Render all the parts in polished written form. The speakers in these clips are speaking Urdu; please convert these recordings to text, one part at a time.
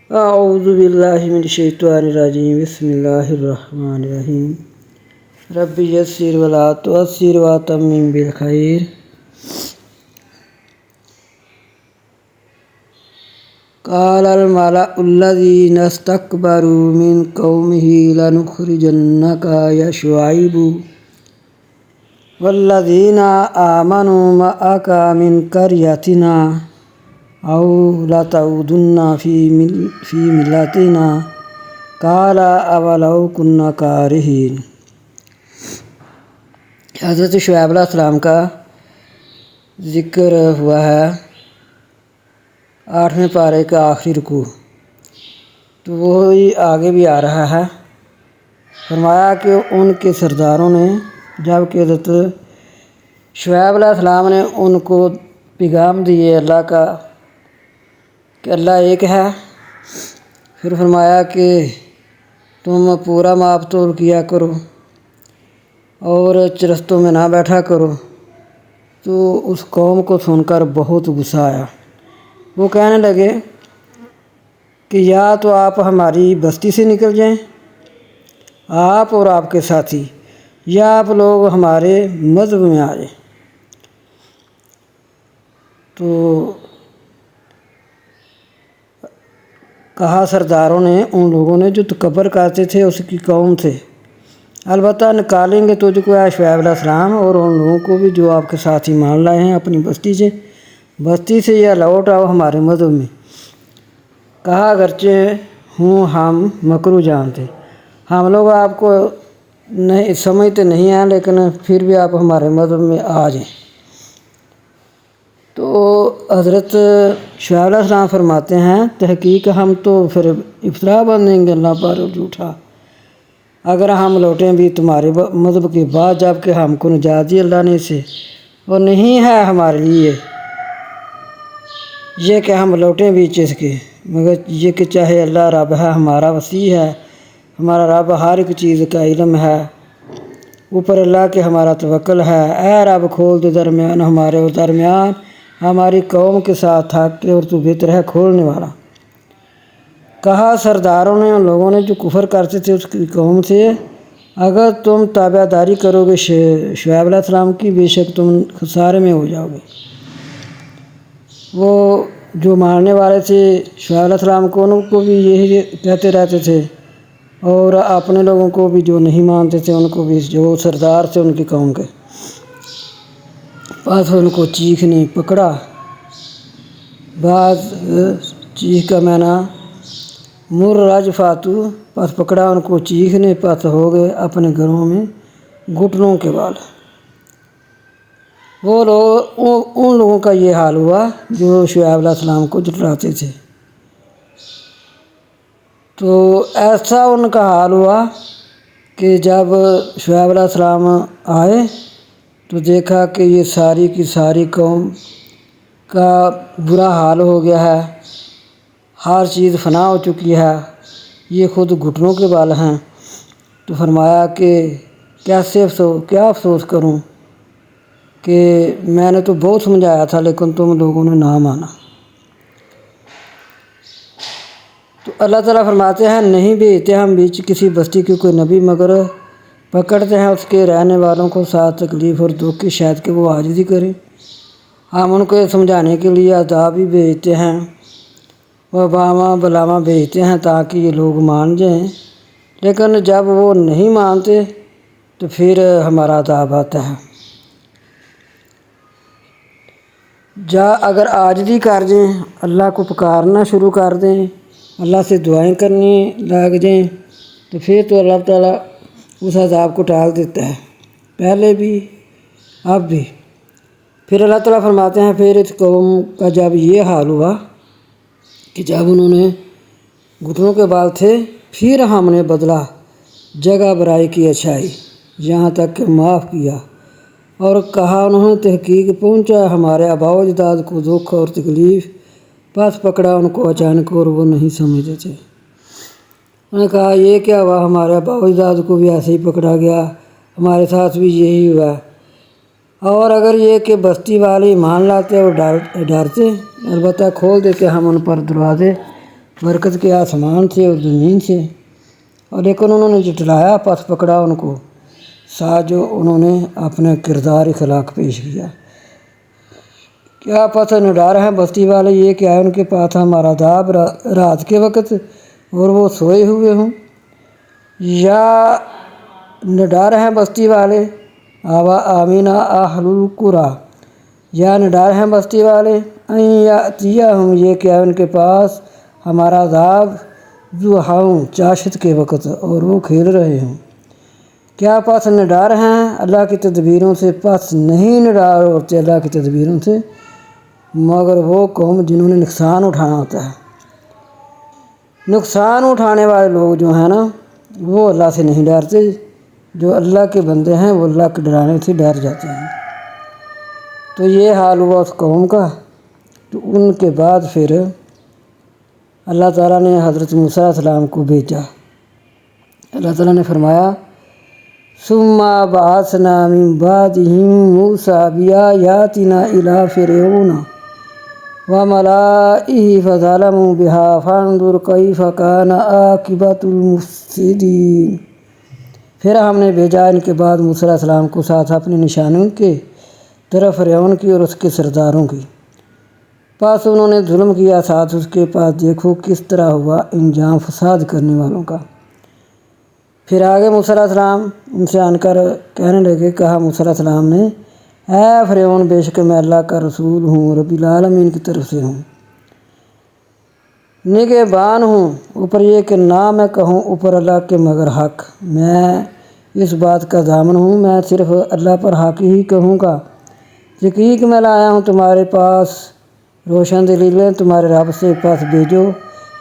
اعوذ باللہ من الشیطان الرجیم بسم اللہ الرحمن الرحیم رب یسر ولا تعسر واتمم بالخیر قال الملأ الذین استکبروا من قومه لنخرجنک یا شعیب والذین آمنوا معک من قریتنا او لتعودن فی ملتنا قال اولو کنا کارہین۔ حضرت شعیب علیہ السلام کا ذکر ہوا ہے 8ویں پارے کا آخری رکوع، تو وہی آگے بھی آ رہا ہے۔ فرمایا کہ ان کے سرداروں نے جب کہ حضرت شعیب علیہ السلام نے ان کو پیغام دیے اللہ کا کہ اللہ ایک ہے، پھر فرمایا کہ تم پورا ماپ تول کیا کرو اور چرستوں میں نہ بیٹھا کرو، تو اس قوم کو سن کر بہت غصہ آیا۔ وہ کہنے لگے کہ یا تو آپ ہماری بستی سے نکل جائیں، آپ اور آپ کے ساتھی، یا آپ لوگ ہمارے مذہب میں آ جائیں۔ تو کہا سرداروں نے ان لوگوں نے جو تکبر کرتے تھے اس کی قوم سے، البتہ نکالیں گے تجھ کو اے شعیب علیہ السلام اور ان لوگوں کو بھی جو آپ کے ساتھ ایمان لائے ہیں اپنی بستی سے یا لوٹ آؤ ہمارے مذہب میں۔ کہا اگرچہ ہوں ہم مکرو جانتے، ہم لوگ آپ کو نہیں سمجھتے نہیں ہیں، لیکن پھر بھی آپ ہمارے مذہب میں آ جائیں۔ تو حضرت شعیب علیہ السلام فرماتے ہیں تحقیق ہم تو پھر افطرا بنیں گے اللہ پر جھوٹا اگر ہم لوٹیں بھی تمہارے مذہب کے بعد، جب کہ ہم کو نجات دی اللہ نے سے، اور نہیں ہے ہمارے لیے یہ کہ ہم لوٹیں بھی چیز کے، مگر یہ کہ چاہے اللہ رب ہے، ہمارا وسیع ہے، ہمارا رب ہر ایک چیز کا علم ہے، اوپر اللہ کے ہمارا توکل ہے۔ اے رب کھول دے درمیان ہمارے اور درمیان ہماری قوم کے ساتھ تھک کے، اور تو بہتر ہے کھولنے والا۔ کہا سرداروں نے ان لوگوں نے جو کفر کرتے تھے اس کی قوم سے، اگر تم تابع داری کرو گے شعیب علیہ السلام کی، بے شک تم خسارے میں ہو جاؤ گے۔ وہ جو ماننے والے تھے شعیب علیہ السلام کو، ان کو بھی یہی کہتے رہتے تھے، اور اپنے لوگوں کو بھی جو نہیں مانتے تھے ان کو بھی، جو سردار تھے ان کی قوم کے پاس ان کو چیخ نے پکڑا۔ بعض چیخ کا معنی مر رج فاتو، پس پکڑا ان کو چیخ نے، پس ہو گئے اپنے گھروں میں گھٹنوں کے بال۔ وہ لوگ ان لوگوں کا یہ حال ہوا جو شعیب علیہ السلام کو جھٹلاتے تھے۔ تو ایسا ان کا حال ہوا کہ جب شعیب علیہ السلام آئے تو دیکھا کہ یہ ساری کی ساری قوم کا برا حال ہو گیا ہے، ہر چیز فنا ہو چکی ہے، یہ خود گھٹنوں کے بال ہیں۔ تو فرمایا کہ کیا افسوس کروں کہ میں نے تو بہت سمجھایا تھا لیکن تم لوگوں نے نہ مانا۔ تو اللہ تعالیٰ فرماتے ہیں نہیں بھیجتے ہم بیچ کسی بستی کی کوئی نبی، مگر پکڑتے ہیں اس کے رہنے والوں کو ساتھ تکلیف اور دکھ کی، شاید کہ وہ عاجزی کریں۔ ہم ان کو سمجھانے کے لیے عذاب بھی بھیجتے ہیں، وباما بلاما بھیجتے ہیں تاکہ یہ لوگ مان جائیں، لیکن جب وہ نہیں مانتے تو پھر ہمارا عذاب آتا ہے۔ اگر عاجزی کر جائیں، اللہ کو پکارنا شروع کر دیں، اللہ سے دعائیں کرنے لگ جائیں، تو پھر تو اللہ تعالیٰ اس عذاب کو ٹال دیتا ہے، پہلے بھی اب بھی۔ پھر اللہ تعالیٰ فرماتے ہیں پھر اس قوم کا جب یہ حال ہوا کہ جب انہوں نے گھٹنوں کے بال تھے، پھر ہم نے بدلا جگہ برائی کی اچھائی، یہاں تک کہ معاف کیا، اور کہا انہوں نے تحقیق پہنچا ہمارے آباء و اجداد کو دکھ اور تکلیف، پس پکڑا ان کو اچانک اور وہ نہیں سمجھتے تھے۔ انہوں نے کہا یہ کیا ہوا، ہمارے آباء و اجداد کو بھی ایسے ہی پکڑا گیا، ہمارے ساتھ بھی یہی ہوا، اور اگر یہ کہ بستی والے ایمان لاتے اور ڈرتے، البتہ کھول دیتے ہم ان پر دروازے برکت کے آسمان سے اور زمین سے، اور لیکن انہوں نے جھٹلایا، پس پکڑا ان کو ساتھ جو انہوں نے اپنا کردار اخلاق پیش کیا۔ کیا پتہ نڈار ہیں بستی والے یہ کہ آئے ان کے پاس ہمارا عذاب رات کے وقت اور وہ سوئے ہوئے ہوں، یا نڈار ہیں بستی والے آوا آمینہ اہل القریٰ، یا نڈار ہیں بستی والے یاتیہم یہ کہ آئے ان کے پاس ہمارا عذاب ضحیٰ چاشت کے وقت اور وہ کھیل رہے ہوں۔ کیا پس نڈار ہیں اللہ کی تدبیروں سے؟ پس نہیں نڈار ہوتے اللہ کی تدبیروں سے مگر وہ قوم جنہوں نے نقصان اٹھانا ہوتا ہے۔ نقصان اٹھانے والے لوگ جو ہیں نا وہ اللہ سے نہیں ڈرتے، جو اللہ کے بندے ہیں وہ اللہ کے ڈرانے سے ڈر جاتے ہیں۔ تو یہ حال ہوا اس قوم کا۔ تو ان کے بعد پھر اللہ تعالیٰ نے حضرت موسیٰ علیہ السلام کو بھیجا۔ اللہ تعالیٰ نے فرمایا ثم بعثنا من بعدهم موسیٰ بآیاتنا إلی فرعون وملئه فظلموا بها فانظر کیف کان عاقبۃ المفسدین۔ پھر ہم نے بھیجا ان کے بعد موسیٰ علیہ السلام کو ساتھ اپنی نشانیوں کے طرف فرعون کی اور اس کے سرداروں کی، پس انہوں نے ظلم کیا ساتھ اس کے پاس، دیکھو کس طرح ہوا انجام فساد کرنے والوں کا۔ پھر آگے موسیٰ علیہ السلام ان سے آن کر کہنے لگے، کہا موسیٰ علیہ السلام نے اے فرعون بے شک میں اللہ کا رسول ہوں، رب العالمین کی طرف سے ہوں، نگہبان ہوں اوپر یہ کہ نہ میں کہوں اوپر اللہ کے مگر حق، میں اس بات کا ضامن ہوں، میں صرف اللہ پر حق ہی کہوں گا۔ تحقیق میں لایا ہوں تمہارے پاس روشن دلیلیں تمہارے رب سے،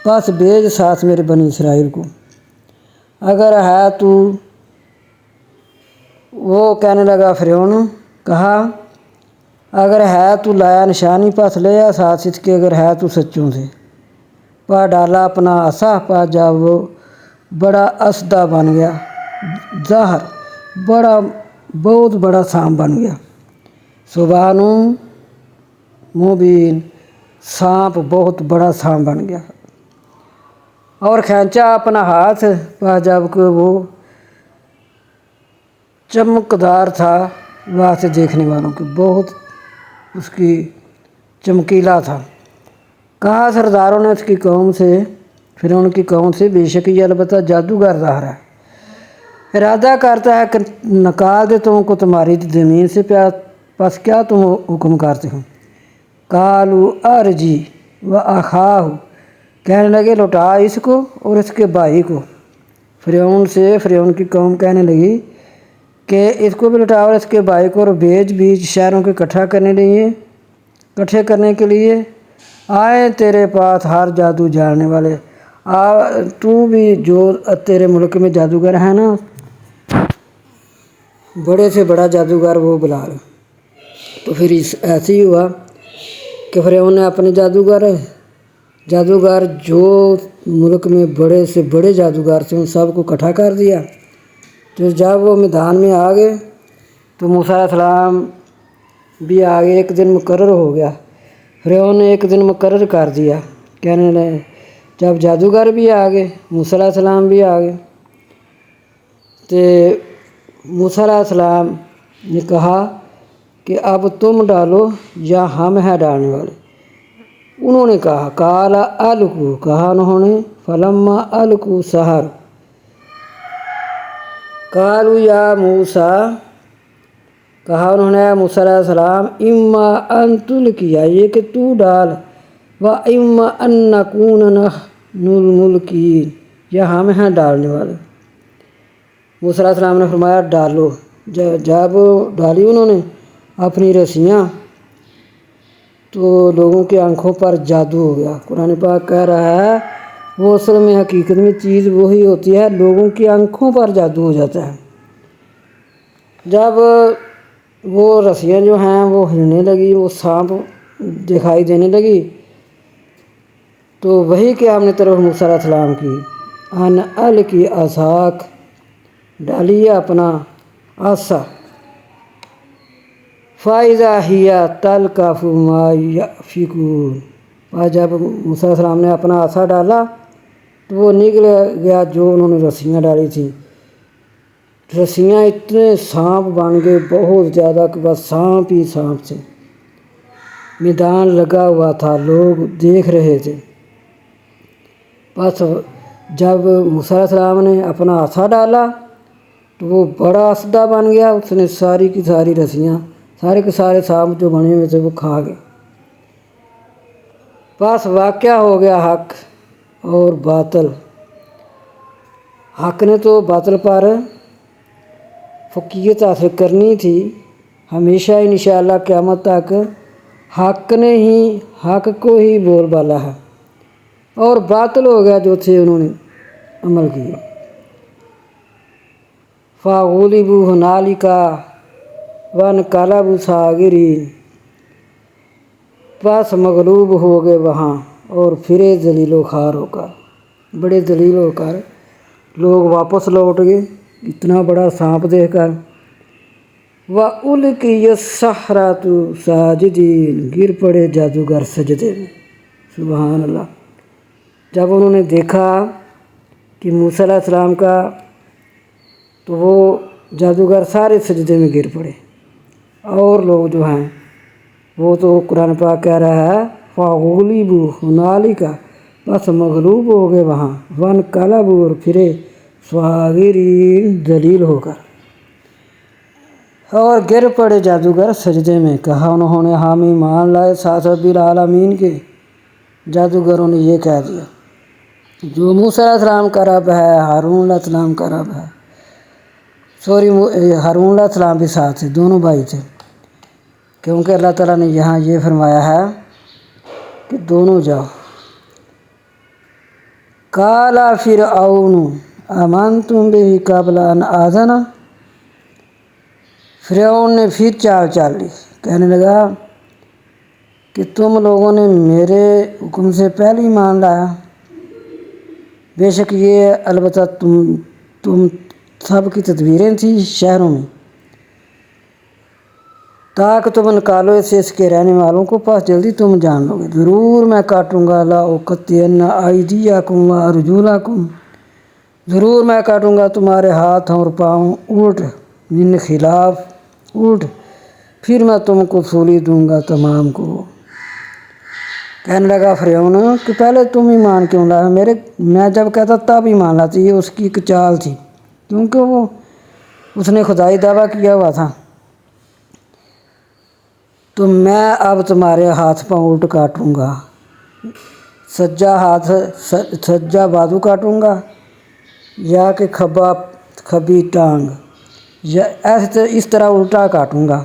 پس بھیج ساتھ میرے بنی اسرائیل کو۔ اگر ہے تو وہ کہنے لگا فرعون، کہا اگر ہے تو لایا نشانی، پس لیا ساتھ اس کے اگر ہے تو سچوں سے۔ پا ڈالا اپنا عصا، پا جب وہ بڑا اسدہ بن گیا، ظاہر بہت بڑا سانپ بن گیا، سبحان مبین سانپ بہت بڑا سانپ بن گیا، اور کھینچا اپنا ہاتھ، پا جب کہ وہ چمکدار تھا واسطے دیکھنے والوں کے، بہت اس کی چمکیلا تھا۔ کہا سرداروں نے اس کی قوم سے، فرعون کی قوم سے، بے شک یہ البتہ جادوگر ظاہر ہے، ارادہ کرتا ہے کہ نکال دے تم کو تمہاری زمین سے، پس کیا تم حکم کرتے ہو؟ قالوا ارجی و اخاہ، کہنے لگے لوٹا اس کو اور اس کے بھائی کو۔ فرعون کی قوم کہنے لگی کہ اس کو بھی لٹا اور اس کے بھائی کو، اور بیچ شہروں کے اکٹھے کرنے کے لیے آئے تیرے پاس ہر جادو جاننے والے، تو بھی جو تیرے ملک میں جادوگر ہیں نا، بڑے سے بڑا جادوگر وہ بلا لو۔ تو پھر ایسے ہی ہوا کہ فرعون نے اپنے جادوگر جو ملک میں بڑے سے بڑے جادوگر تھے ان سب کو اکٹھا کر دیا۔ تو جب وہ میدان میں آ گئے تو موسیٰ علیہ السلام بھی آگے، ایک دن مقرر ہو گیا، فرعون نے ایک دن مقرر کر دیا، کہنے لگے جب جادوگر بھی آ گئے، موسیٰ علیہ السلام بھی آ گئے، تو موسیٰ علیہ السلام نے کہا کہ اب تم ڈالو یا ہم ہیں ڈالنے والے؟ انہوں نے کہا کالا القوا، کہا انہوں نے فلما القوا سحر قالوا یا موسیٰ، کہا انہوں نے موسیٰ علیہ السلام اما ان تلقی، یہ کہ تو ڈال، و اما ان نکون نحن الملقین، یا ہم ہیں ڈالنے والے۔ موسیٰ علیہ السلام نے فرمایا ڈالو۔ جب ڈالی انہوں نے اپنی رسیاں تو لوگوں کی آنکھوں پر جادو ہو گیا۔ قرآن پاک کہہ رہا ہے وہ اصل میں حقیقت میں چیز وہی ہوتی ہے، لوگوں کی آنکھوں پر جادو ہو جاتا ہے۔ جب وہ رسیاں جو ہیں وہ ہلنے لگی، وہ سانپ دکھائی دینے لگی، تو وہی کہ ہم نے طرف موسیٰ علیہ السلام کی ان القی عصاک، ڈالیے اپنا عصا، فاذا ہی تلقف ما یأفکون، اور جب موسیٰ علیہ السلام نے اپنا عصا ڈالا تو وہ نکل گیا جو انہوں نے رسیاں ڈالی تھیں۔ رسیاں اتنے سانپ بن گئے، بہت زیادہ، کہ بس سانپ ہی سانپ تھے۔ میدان لگا ہوا تھا، لوگ دیکھ رہے تھے۔ بس جب موسیٰ علیہ السلام نے اپنا عصا ڈالا تو وہ بڑا اسدہ بن گیا، اس نے ساری کی ساری رسیاں، سارے کے سارے سانپ جو بنے ہوئے تھے وہ کھا گئے۔ بس واقعہ ہو گیا حق اور باطل۔ حق نے تو باطل پر فوقیت حاصل کرنی تھی، ہمیشہ انشاءاللہ قیامت تک حق نے ہی حق کو ہی بول بالا ہے، اور باطل ہو گیا جو تھے انہوں نے عمل کیا۔ فَغُلِبُوا هُنَالِكَ وَانقَلَبُوا صَاغِرِينَ، بس مغلوب ہو گئے وہاں اور پھرے ذلیل و خوار ہو کر، بڑے ذلیل ہو کر لوگ واپس لوٹ گئے اتنا بڑا سانپ دیکھ کر۔ وَأُلْقِيَ السَّحَرَةُ سَاجِدِينَ، گر پڑے جادوگر سجدے میں۔ سبحان اللہ۔ جب انہوں نے دیکھا کہ موسیٰ علیہ السلام کا، تو وہ جادوگر سارے سجدے میں گر پڑے۔ اور لوگ جو ہیں وہ تو قرآن پاک کہہ رہا ہے فَغُلِبُوا هُنَالِكَ، بس مغلوب ہو گئے وہاں، وَانقَلَبُوا، اور پھرے صَاغِرِينَ، ذلیل ہو کر، اور گر پڑے جادوگر سجدے میں۔ کہا انہوں نے ہم ایمان لائے ساتھ رب العالمین کے۔ جادوگروں نے یہ کہہ دیا جو موسیٰ علیہ السلام کا رب ہے، ہارون علیہ السلام کا رب ہے۔ ہارون علیہ السلام بھی ساتھ تھے، دونوں بھائی تھے، کیونکہ اللہ تعالیٰ نے یہاں یہ فرمایا ہے کہ دونوں جاؤ۔ قَالَ فِرْعَوْنُ آمَنْتُمْ بِهِ قَبْلَ أَنْ آذَنَ، فرعون نے پھر چال چال لی، کہنے لگا کہ تم لوگوں نے میرے حکم سے پہلے ایمان لایا، بے شک یہ البتہ تم سب کی تدبیریں تھیں شہروں میں، تاکہ تم نکالو اسے اس کے رہنے والوں کو، پاس جلدی تم جان لو گے۔ ضرور میں کاٹوں گا لَأُقَطِّعَنَّ أَيْدِيَكُمْ وَأَرْجُلَكُمْ، ضرور میں کاٹوں گا تمہارے ہاتھ اور پاؤں الٹ، من خلاف، الٹ، پھر میں تم کو سولی دوں گا تمام کو۔ کہنے لگا فرعون کہ پہلے تم ایمان کیوں لایا، میں جب کہتا تب ایمان لاتی۔ یہ اس کی ایک چال تھی، کیونکہ اس نے خدائی دعویٰ کیا ہوا تھا۔ تو میں اب تمہارے ہاتھ پاؤں الٹ کاٹوں گا، سجا بازو کاٹوں گا، یا کہ کھبی ٹانگ، یا اس طرح الٹا کاٹوں گا،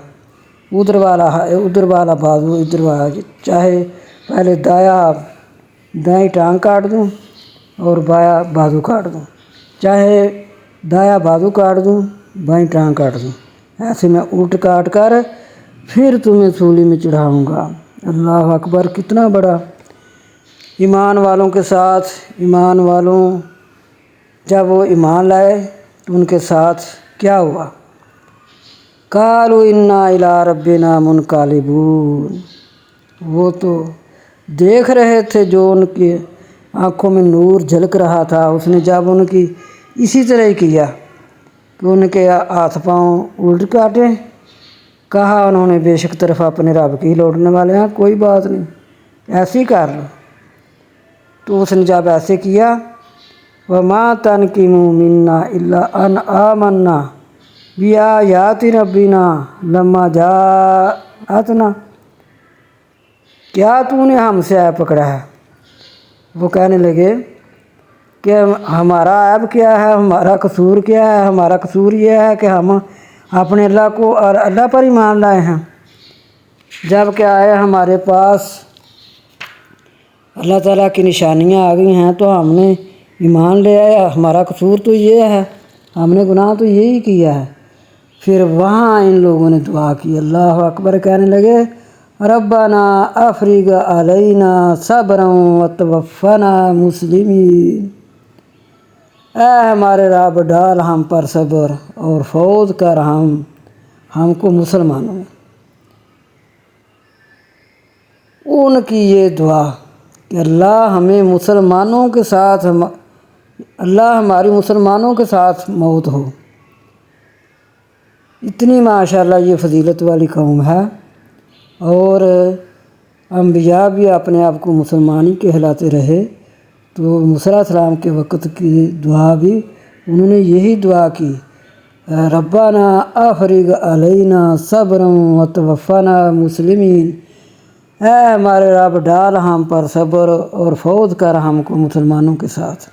ادھر والا بازو ادھر والا، چاہے پہلے دائیں ٹانگ کاٹ دوں اور بایاں بازو کاٹ دوں، چاہے دایاں بازو کاٹ دوں بائیں ٹانگ کاٹ دوں، ایسے میں الٹ کاٹ کر پھر تمہیں سولی میں چڑھاؤں گا۔ اللہ اکبر، کتنا بڑا ایمان والوں کے ساتھ، ایمان والوں جب وہ ایمان لائے تو ان کے ساتھ کیا ہوا؟ قَالُوا إِنَّا إِلَىٰ رَبِّنَا مُنْقَلِبُونَ، وہ تو دیکھ رہے تھے، جو ان کی آنکھوں میں نور جھلک رہا تھا، اس نے جب ان کی اسی طرح ہی کیا کہ ان کے ہاتھ پاؤں الٹ کاٹے، کہا انہوں نے بے شک طرف اپنے رب کی لوٹنے والے ہیں، کوئی بات نہیں، ایسے ہی کر لو۔ تو اس نے جب ایسے کیا، وَمَا تَنْقِمُوا مِنَّا إِلَّا أَنْ آمَنَّا بِآيَاتِ رَبِّنَا لَمَّا جَاءَتْنَا، کیا تو نے ہم سے عیب پکڑا ہے؟ وہ کہنے لگے کہ ہمارا عیب کیا ہے، ہمارا قصور کیا ہے؟ ہمارا قصور یہ ہے کہ ہم اپنے اللہ کو اور اللہ پر ایمان لائے ہیں، جب کہ آئے ہمارے پاس اللہ تعالیٰ کی نشانیاں آ گئی ہیں تو ہم نے ایمان لے آیا۔ ہمارا قصور تو یہ ہے، ہم نے گناہ تو یہی کیا ہے۔ پھر وہاں ان لوگوں نے دعا کی، اللہ اکبر، کہنے لگے ربنا افرغ علینا صبرا وتوفنا مسلمین، اے ہمارے رب ڈال ہم پر صبر اور فوت کر ہم کو مسلمانوں میں۔ ان کی یہ دعا کہ اللہ ہمیں مسلمانوں کے ساتھ اللہ ہماری مسلمانوں کے ساتھ موت ہو۔ اتنی ماشاءاللہ یہ فضیلت والی قوم ہے، اور انبیاء بھی اپنے آپ کو مسلمان ہی کہلاتے رہے۔ تو موسیٰ علیہ السلام کے وقت کی دعا بھی انہوں نے یہی دعا کی، ربنا افرغ علینا صبرا وتوفنا مسلمین، اے ہمارے رب ڈال ہم پر صبر اور فوت کر ہم کو مسلمانوں کے ساتھ۔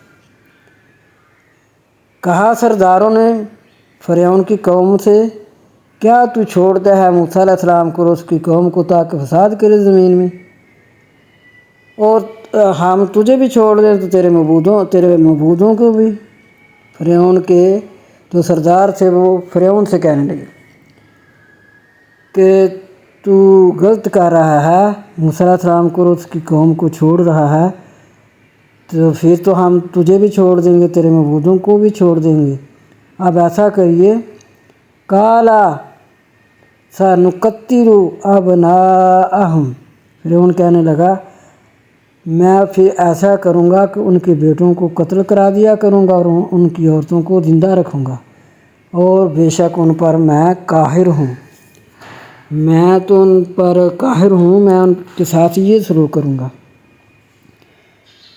کہا سرداروں نے فرعون کی قوم سے، کیا تو چھوڑتا ہے موسیٰ علیہ السلام کو اور اس کی قوم کو تاکہ فساد کرے زمین میں، اور ہم تجھے بھی چھوڑ دیں تو تیرے معبودوں کو بھی۔ فرعون کے جو سردار تھے وہ فرعون سے کہنے لگے کہ تو غلط کر رہا ہے، موسیٰ علیہ السلام کو اور اس کی قوم کو چھوڑ رہا ہے، تو پھر تو ہم تجھے بھی چھوڑ دیں گے، تیرے معبودوں کو بھی چھوڑ دیں گے۔ اب ایسا کریے، کالا سنقتل ابناءہم، فرعون کہنے لگا میں پھر ایسا کروں گا کہ ان کے بیٹوں کو قتل کرا دیا کروں گا اور ان کی عورتوں کو زندہ رکھوں گا، اور بے شک ان پر میں قاہر ہوں، میں تو ان پر قاہر ہوں، میں ان کے ساتھ یہ سلوک کروں گا۔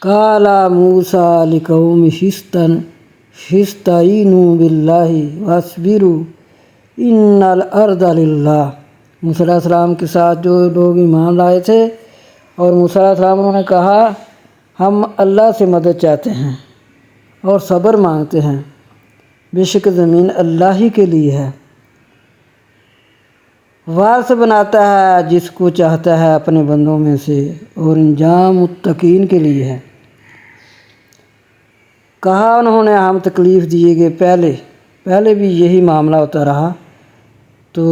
قال موسیٰ لقومہ استعینوا باللہ واصبروا ان الارض للہ، موسیٰ علیہ السلام کے ساتھ جو لوگ ایمان لائے تھے، اور موسیٰ علیہ السلام انہوں نے کہا ہم اللہ سے مدد چاہتے ہیں اور صبر مانگتے ہیں، بے شک زمین اللہ ہی کے لیے ہے، وارث بناتا ہے جس کو چاہتا ہے اپنے بندوں میں سے، اور انجام متقین کے لیے ہے۔ کہا انہوں نے ہم تکلیف دیے گئے، پہلے بھی یہی معاملہ ہوتا رہا، تو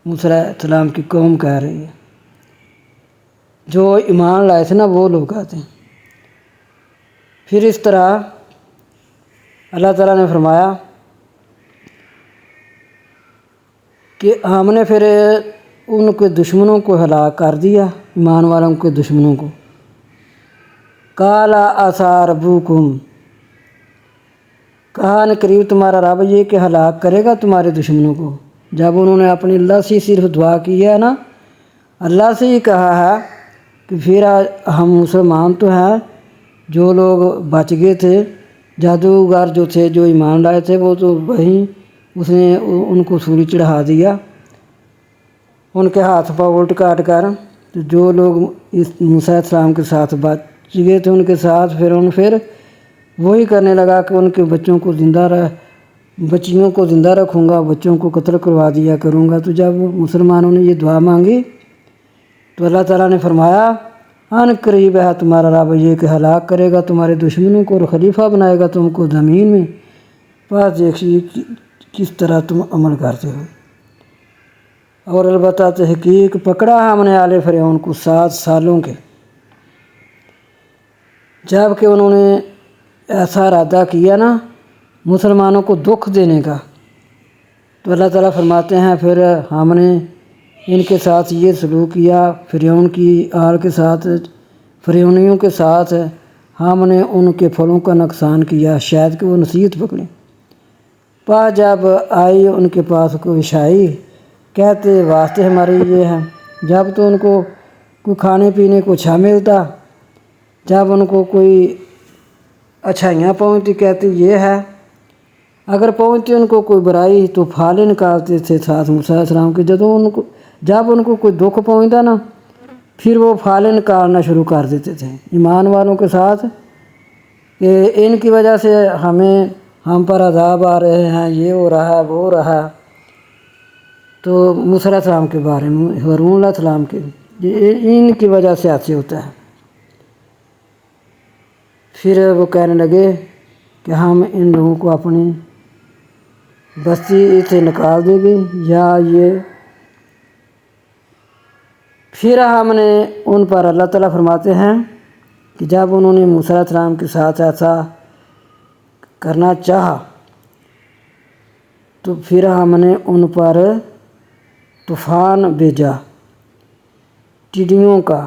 موسیٰ علیہ السلام کی قوم کہہ رہی ہے، جو ایمان لائے تھے نا وہ لوگ آتے ہیں۔ پھر اس طرح اللہ تعالیٰ نے فرمایا کہ ہم نے پھر ان کے دشمنوں کو ہلاک کر دیا، ایمان والوں کے دشمنوں کو۔ قال عسیٰ ربکم، کہا ان قریب تمہارا رب یہ کہ ہلاک کرے گا تمہارے دشمنوں کو۔ جب انہوں نے اپنی اللہ سے صرف دعا کی ہے نا، اللہ سے ہی کہا ہے کہ پھر ہم مسلمان تو ہیں، جو لوگ بچ گئے تھے، جادوگر جو تھے جو ایمان لائے تھے وہ تو وہیں اس نے ان کو سولی چڑھا دیا، ان کے ہاتھ پاؤں الٹ کاٹ کر۔ تو جو لوگ اس موسیٰ علیہ السلام کے ساتھ بچ گئے تھے ان کے ساتھ پھر وہی کرنے لگا کہ ان کے بچیوں کو زندہ رکھوں گا، بچوں کو قتل کروا دیا کروں گا۔ تو جب مسلمانوں نے یہ دعا مانگی تو اللہ تعالیٰ نے فرمایا ان قریب ہے تمہارا رب یہ کہ ہلاک کرے گا تمہارے دشمنوں کو اور خلیفہ بنائے گا تم کو زمین میں، پس دیکھیے کس طرح تم عمل کرتے ہو۔ اور البتہ تحقیق پکڑا ہم نے آل فرعون کو 7 سالوں کے، جب کہ انہوں نے ایسا ارادہ کیا نا مسلمانوں کو دکھ دینے کا، تو اللہ تعالیٰ فرماتے ہیں پھر ہم نے ان کے ساتھ یہ سلوک کیا، فرعون کی آل کے ساتھ، فرعونیوں کے ساتھ ہم نے ان کے پھلوں کا نقصان کیا، شاید کہ وہ نصیحت پکڑیں۔ پس جب آئی ان کے پاس کوئی شائی، کہتے واسطے ہمارے یہ ہے، جب تو ان کو کوئی کھانے پینے کو اچھا ملتا، جب ان کو کوئی اچھائیاں پہنچتی کہتے یہ ہے، اگر پہنچتی ان کو کوئی برائی تو پھالے نکالتے تھے ساتھ موسیٰ علیہ السلام کے۔ جب ان کو کوئی دکھ پہنچتا نا پھر وہ پھالے نکالنا شروع کر دیتے تھے ایمان والوں کے ساتھ، کہ ان کی وجہ سے ہم پر عذاب آ رہے ہیں، یہ ہو رہا ہے وہ ہو رہا ہے۔ تو موسیٰ علیہ السلام کے بارے میں، ہارون علیہ السلام کے، ان کی وجہ سے ایسے ہوتا ہے۔ پھر وہ کہنے لگے کہ ہم ان لوگوں کو اپنی بستی سے نکال دیں گے، یا یہ پھر ہم نے ان پر، اللہ تعالیٰ فرماتے ہیں کہ جب انہوں نے موسیٰ علیہ السلام کے ساتھ ایسا کرنا چاہا تو پھر ہم نے ان پر طوفان بھیجا ٹڈیوں کا،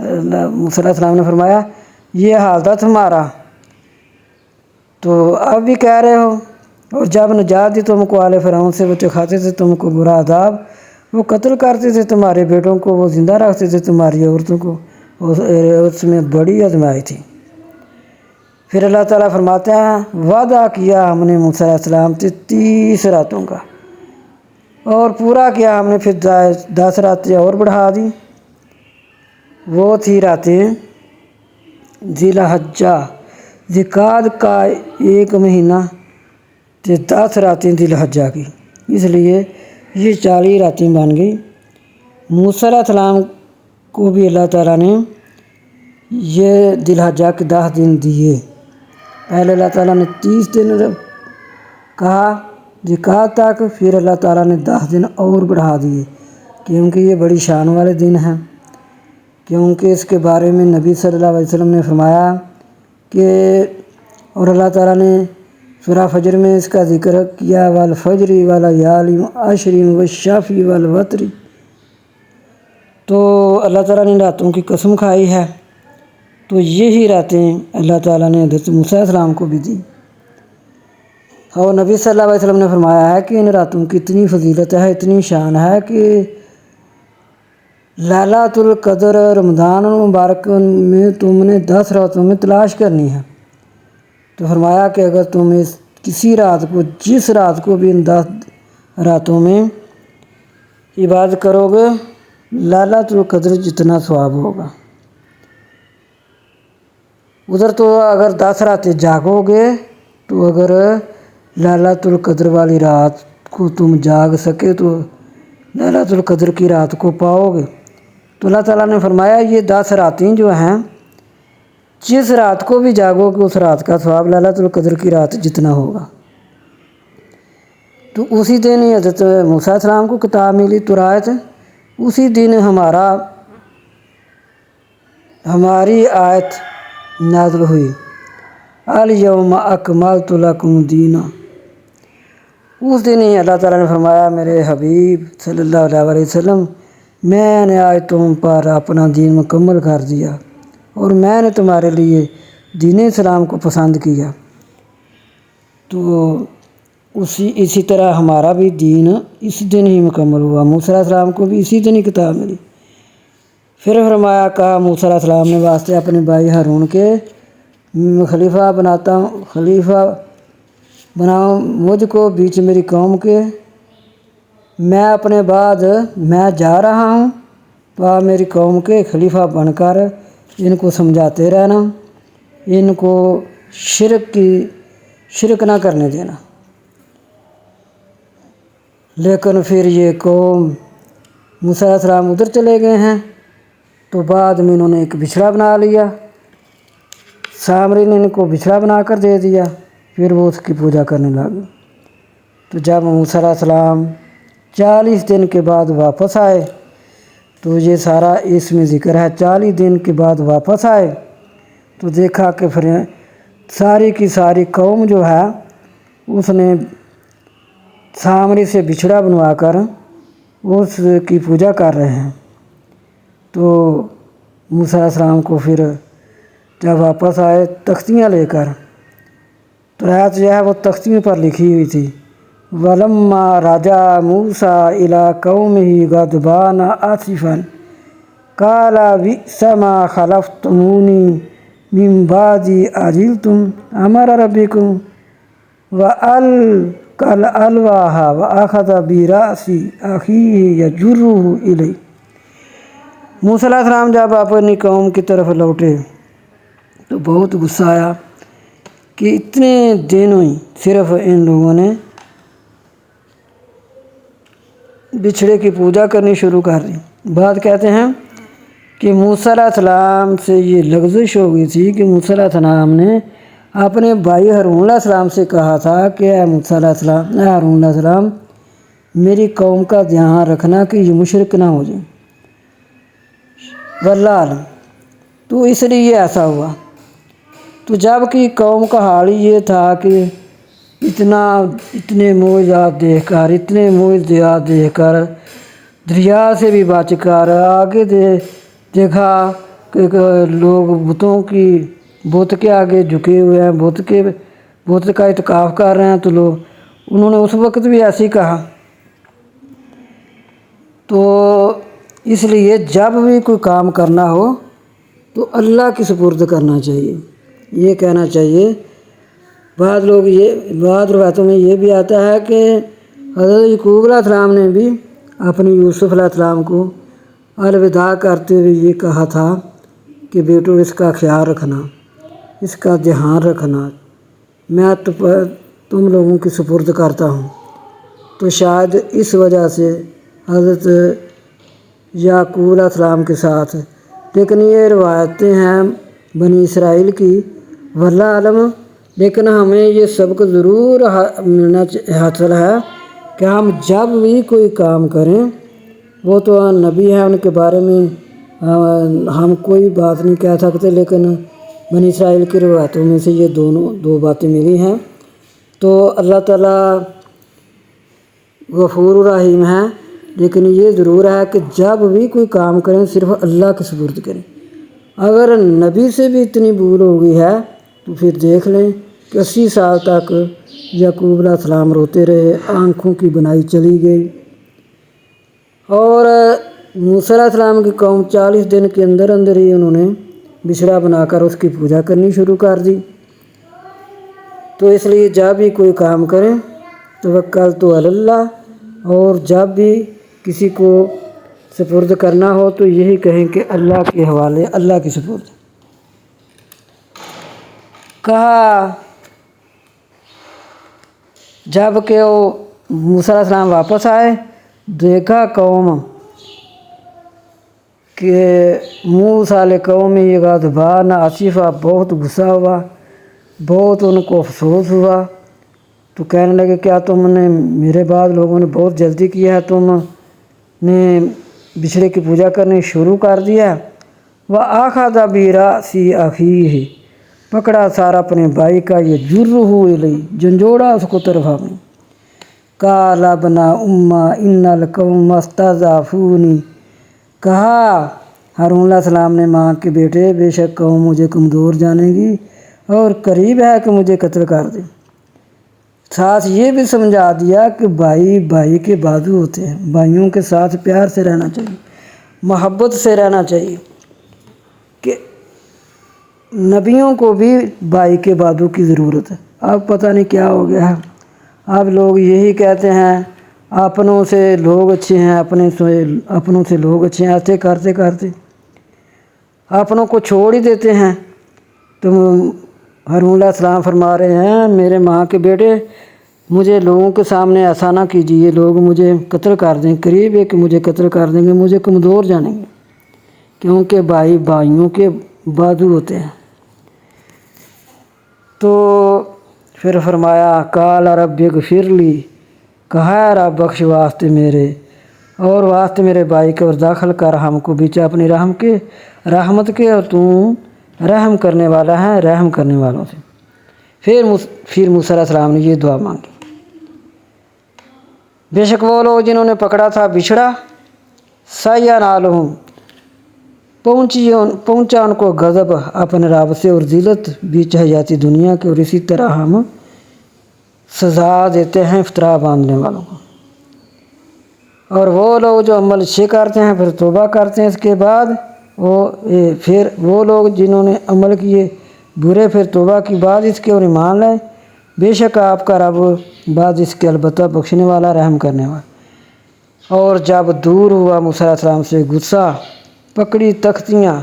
موسیٰ علیہ السلام نے فرمایا یہ حال تھا تمہارا تو اب بھی کہہ رہے ہو، اور جب نجات دی تم کو آل فرعون سے وہ چکھاتے تھے تم کو برا عذاب، وہ قتل کرتے تھے تمہارے بیٹوں کو، وہ زندہ رکھتے تھے تمہاری عورتوں کو، اس میں بڑی آزمائی تھی۔ پھر اللہ تعالیٰ فرماتے ہیں وعدہ کیا ہم نے موسیٰ علیہ السلام سے 30 راتوں کا، اور پورا کیا ہم نے، پھر 10 راتیں اور بڑھا دی، وہ تھی راتیں ذی الحجہ، ذوالقعدہ کا 1 مہینہ، 10 راتیں ذی الحجہ کی، اس لیے یہ 40 راتیں بن گئی۔ موسیٰ علیہ السلام کو بھی اللہ تعالیٰ نے یہ ذی الحجہ کے 10 دن دیے۔ پہلے اللہ تعالیٰ نے 30 دن کہا ذوالقعدہ تک، پھر اللہ تعالیٰ نے 10 دن اور بڑھا دیے، کیونکہ یہ بڑی شان والے دن ہیں، کیونکہ اس کے بارے میں نبی صلی اللہ علیہ وسلم نے فرمایا کہ، اور اللہ تعالیٰ نے سورہ فجر میں اس کا ذکر کیا والفجر ولیال عشر والشفع والوتر، تو اللہ تعالیٰ نے راتوں کی قسم کھائی ہے، تو یہی راتیں اللہ تعالیٰ نے حضرت موسیٰ علیہ السلام کو بھی دی، اور نبی صلی اللہ علیہ وسلم نے فرمایا ہے کہ ان راتوں کی اتنی فضیلت ہے، اتنی شان ہے کہ لیلۃ القدر رمضان المبارک میں تم نے 10 راتوں میں تلاش کرنی ہے، تو فرمایا کہ اگر تم اس کسی رات کو، جس رات کو بھی ان 10 راتوں میں عبادت کرو گے، لیلۃ القدر جتنا ثواب ہوگا۔ ادھر تو اگر 10 راتیں جاگو گے تو اگر لیلۃ القدر والی رات کو تم جاگ سکے تو لیلۃ القدر کی رات کو پاؤ گے، تو اللہ تعالیٰ نے فرمایا یہ 10 راتیں جو ہیں، جس رات کو بھی جاگو گے اس رات کا ثواب لیلۃ القدر کی رات جتنا ہوگا۔ تو اسی دن ہی حضرت موسیٰ علیہ السلام کو کتاب ملی تورات، اسی دن ہماری آیت نازل ہوئی الیوم اکملت لکم دینکم، اس دن ہی اللہ تعالیٰ نے فرمایا میرے حبیب صلی اللہ علیہ وسلم میں نے آج تم پر اپنا دین مکمل کر دیا، اور میں نے تمہارے لیے دین اسلام کو پسند کیا۔ تو اسی طرح ہمارا بھی دین اس دن ہی مکمل ہوا، موسیٰ علیہ السلام کو بھی اسی دن ہی کتاب ملی۔ پھر فرمایا کہا موسیٰ علیہ السلام نے واسطے اپنے بھائی ہارون کے خلیفہ بناؤ مجھ کو بیچ میری قوم کے، میں اپنے بعد میں جا رہا ہوں، تو آپ میری قوم کے خلیفہ بن کر ان کو سمجھاتے رہنا، ان کو شرک نہ کرنے دینا۔ لیکن پھر یہ قوم موسیٰ علیہ السلام ادھر چلے گئے ہیں، تو بعد میں انہوں نے ایک بچھڑا بنا لیا، سامری نے ان کو بچھڑا بنا کر دے دیا، پھر وہ اس کی پوجا کرنے لگے۔ تو جب موسیٰ علیہ السلام 40 دن کے بعد واپس آئے، تو یہ سارا اس میں ذکر ہے، 40 دن کے بعد واپس آئے تو دیکھا کہ پھر ساری کی ساری قوم جو ہے اس نے سامری سے بچھڑا بنوا کر اس کی پوجا کر رہے ہیں۔ تو موسیٰ علیہ السلام کو پھر جب واپس آئے تختیاں لے کر، تو آیت جو ہے وہ تختیوں پر لکھی ہوئی تھی وَلَمَّا رَجَعَ مُوسَىٰ إِلَىٰ قَوْمِهِ غَضْبَانَ آسِفًا قَالَ بِئْسَ مَا خَلَفْتُمُونِي مِن بَعْدِي أَعْجِلْتُمْ أَمْرَ رَبِّكُمْ وَأَلْقَى الْأَلْوَاحَ وَأَخَذَ بِرَأْسِ أَخِيهِ يَجُرُّهُ إِلَيْهِ۔ موسیٰ علیہ السلام جب اپنی قوم کی طرف لوٹے تو بہت غصہ آیا کہ اتنے دنوں ہی صرف ان لوگوں نے بچھڑے کی پوجا کرنی شروع کر دی۔ بعد کہتے ہیں کہ موسیٰ علیہ السلام سے یہ لغزش ہو گئی تھی کہ موسیٰ علیہ السلام نے اپنے بھائی ہارون علیہ السلام سے کہا تھا کہ اے موسیٰ علیہ السلام، اے ہارون علیہ السلام، میری قوم کا دھیان رکھنا کہ یہ مشرک نہ ہو جائیں، واللہ عالم۔ تو اس لیے ایسا ہوا۔ تو جب کہ قوم کا حال یہ تھا کہ اتنے معجزات دیکھ کر دریا سے بھی بچ کر آگے دیکھا کہ لوگ بت کے آگے جھکے ہوئے ہیں، بت کا اعتکاف کر رہے ہیں، تو انہوں نے اس وقت بھی ایسے ہی کہا۔ تو اس لیے جب بھی کوئی کام کرنا ہو تو اللہ کی سپرد کرنا چاہیے، یہ کہنا چاہیے۔ بعض روایتوں میں یہ بھی آتا ہے کہ حضرت یعقوب علیہ السلام نے بھی اپنے یوسف علیہ السلام کو الوداع کرتے ہوئے یہ کہا تھا کہ بیٹو اس کا خیال رکھنا، اس کا دھیان رکھنا، میں تم لوگوں کی سپرد کرتا ہوں۔ تو شاید اس وجہ سے حضرت یعقوب علیہ السلام کے ساتھ، لیکن یہ روایتیں ہیں بنی اسرائیل کی، واللہ عالم۔ لیکن ہمیں یہ سبق ضرور ملنا حاصل ہے کہ ہم جب بھی کوئی کام کریں، وہ تو نبی ہیں، ان کے بارے میں ہم کوئی بات نہیں کہہ سکتے، لیکن بنی اسرائیل کی روایتوں میں سے یہ دو باتیں ملی ہیں۔ تو اللہ تعالیٰ غفور رحیم ہے، لیکن یہ ضرور ہے کہ جب بھی کوئی کام کریں صرف اللہ کے سپرد کریں۔ اگر نبی سے بھی اتنی بھول ہو گئی ہے تو پھر دیکھ لیں کہ 80 سال تک یعقوب علیہ السلام روتے رہے، آنکھوں کی بنائی چلی گئی، اور موسیٰ علیہ السلام کی قوم 40 دن کے اندر ہی انہوں نے بچھڑا بنا کر اس کی پوجا کرنی شروع کر دی۔ تو اس لیے جب بھی کوئی کام کریں توکلت علی اللہ، اور جب بھی کسی کو سپرد کرنا ہو تو یہی کہیں کہ اللہ کے حوالے، اللہ کی سپرد۔ کہا جب کہ وہ موسیٰ علیہ السلام واپس آئے، دیکھا قوم کہ موسیٰ قوم غضبان آصفا، بہت غصہ ہوا، بہت ان کو افسوس ہوا۔ تو کہنے لگے کیا تم نے میرے بعد لوگوں نے بہت جلدی کیا ہے، تم نے بچھڑے کی پوجا کرنی شروع کر دیا۔ وَأَخَذَ بِرَأْسِ أَخِيهِ، پکڑا سارا اپنے بھائی کا، يَجُرُّهُ إِلَيْهِ، جھنجھوڑا اس کو طرف اپنی۔ قَالَ ابْنَ أُمَّ إِنَّ الْقَوْمَ اسْتَضْعَفُونِي، کہا ہارون علیہ السلام نے ماں کے بیٹے، بے شک قوم مجھے کمزور جانے گی اور قریب ہے کہ مجھے قتل کر دے۔ ساتھ یہ بھی سمجھا دیا کہ بھائی کے بازو ہوتے ہیں، بھائیوں کے ساتھ پیار سے رہنا چاہیے، محبت سے رہنا چاہیے، کہ نبیوں کو بھی بھائی کے بازو کی ضرورت ہے۔ اب پتہ نہیں کیا ہو گیا ہے، اب لوگ یہی کہتے ہیں اپنوں سے لوگ اچھے ہیں، اپنوں سے لوگ اچھے ہیں، ایسے کرتے کرتے اپنوں کو چھوڑ ہی دیتے ہیں۔ تو ہارون علیہ السلام فرما رہے ہیں میرے ماں کے بیٹے، مجھے لوگوں کے سامنے ایسا نہ کیجیے، لوگ مجھے قتل کر دیں، قریب ہے کہ مجھے قتل کر دیں گے، مجھے کمزور جانیں گے، کیونکہ بھائیوں کے بازو ہوتے ہیں۔ تو پھر فرمایا قال رب اغفر لی، کہا رب بخش واسطے میرے اور واسطے میرے بھائی کے، اور داخل کر ہم کو بیچ اپنی رحمت کے، اور تو رحم کرنے والا ہے رحم کرنے والوں سے۔ پھر موسیٰ علیہ السلام نے یہ دعا مانگی، بے شک وہ لوگ جنہوں نے پکڑا تھا بچھڑا، سَيَنَالُهُمْ، پہنچا ان کو غضب اپنے رب سے اور ذلت بیچ حیاتی دنیا کے، اور اسی طرح ہم سزا دیتے ہیں افطرا باندھنے والوں کو۔ اور وہ لوگ جو عمل اچھے کرتے ہیں پھر توبہ کرتے ہیں اس کے بعد، پھر وہ لوگ جنہوں نے عمل کیے برے پھر توبہ کی بعد اس کے اور ایمان لائے، بے شک آپ کا رب بعد اس کے البتہ بخشنے والا رحم کرنے والا۔ اور جب دور ہوا موسیٰ علیہ السلام سے غصہ، پکڑی تختیاں،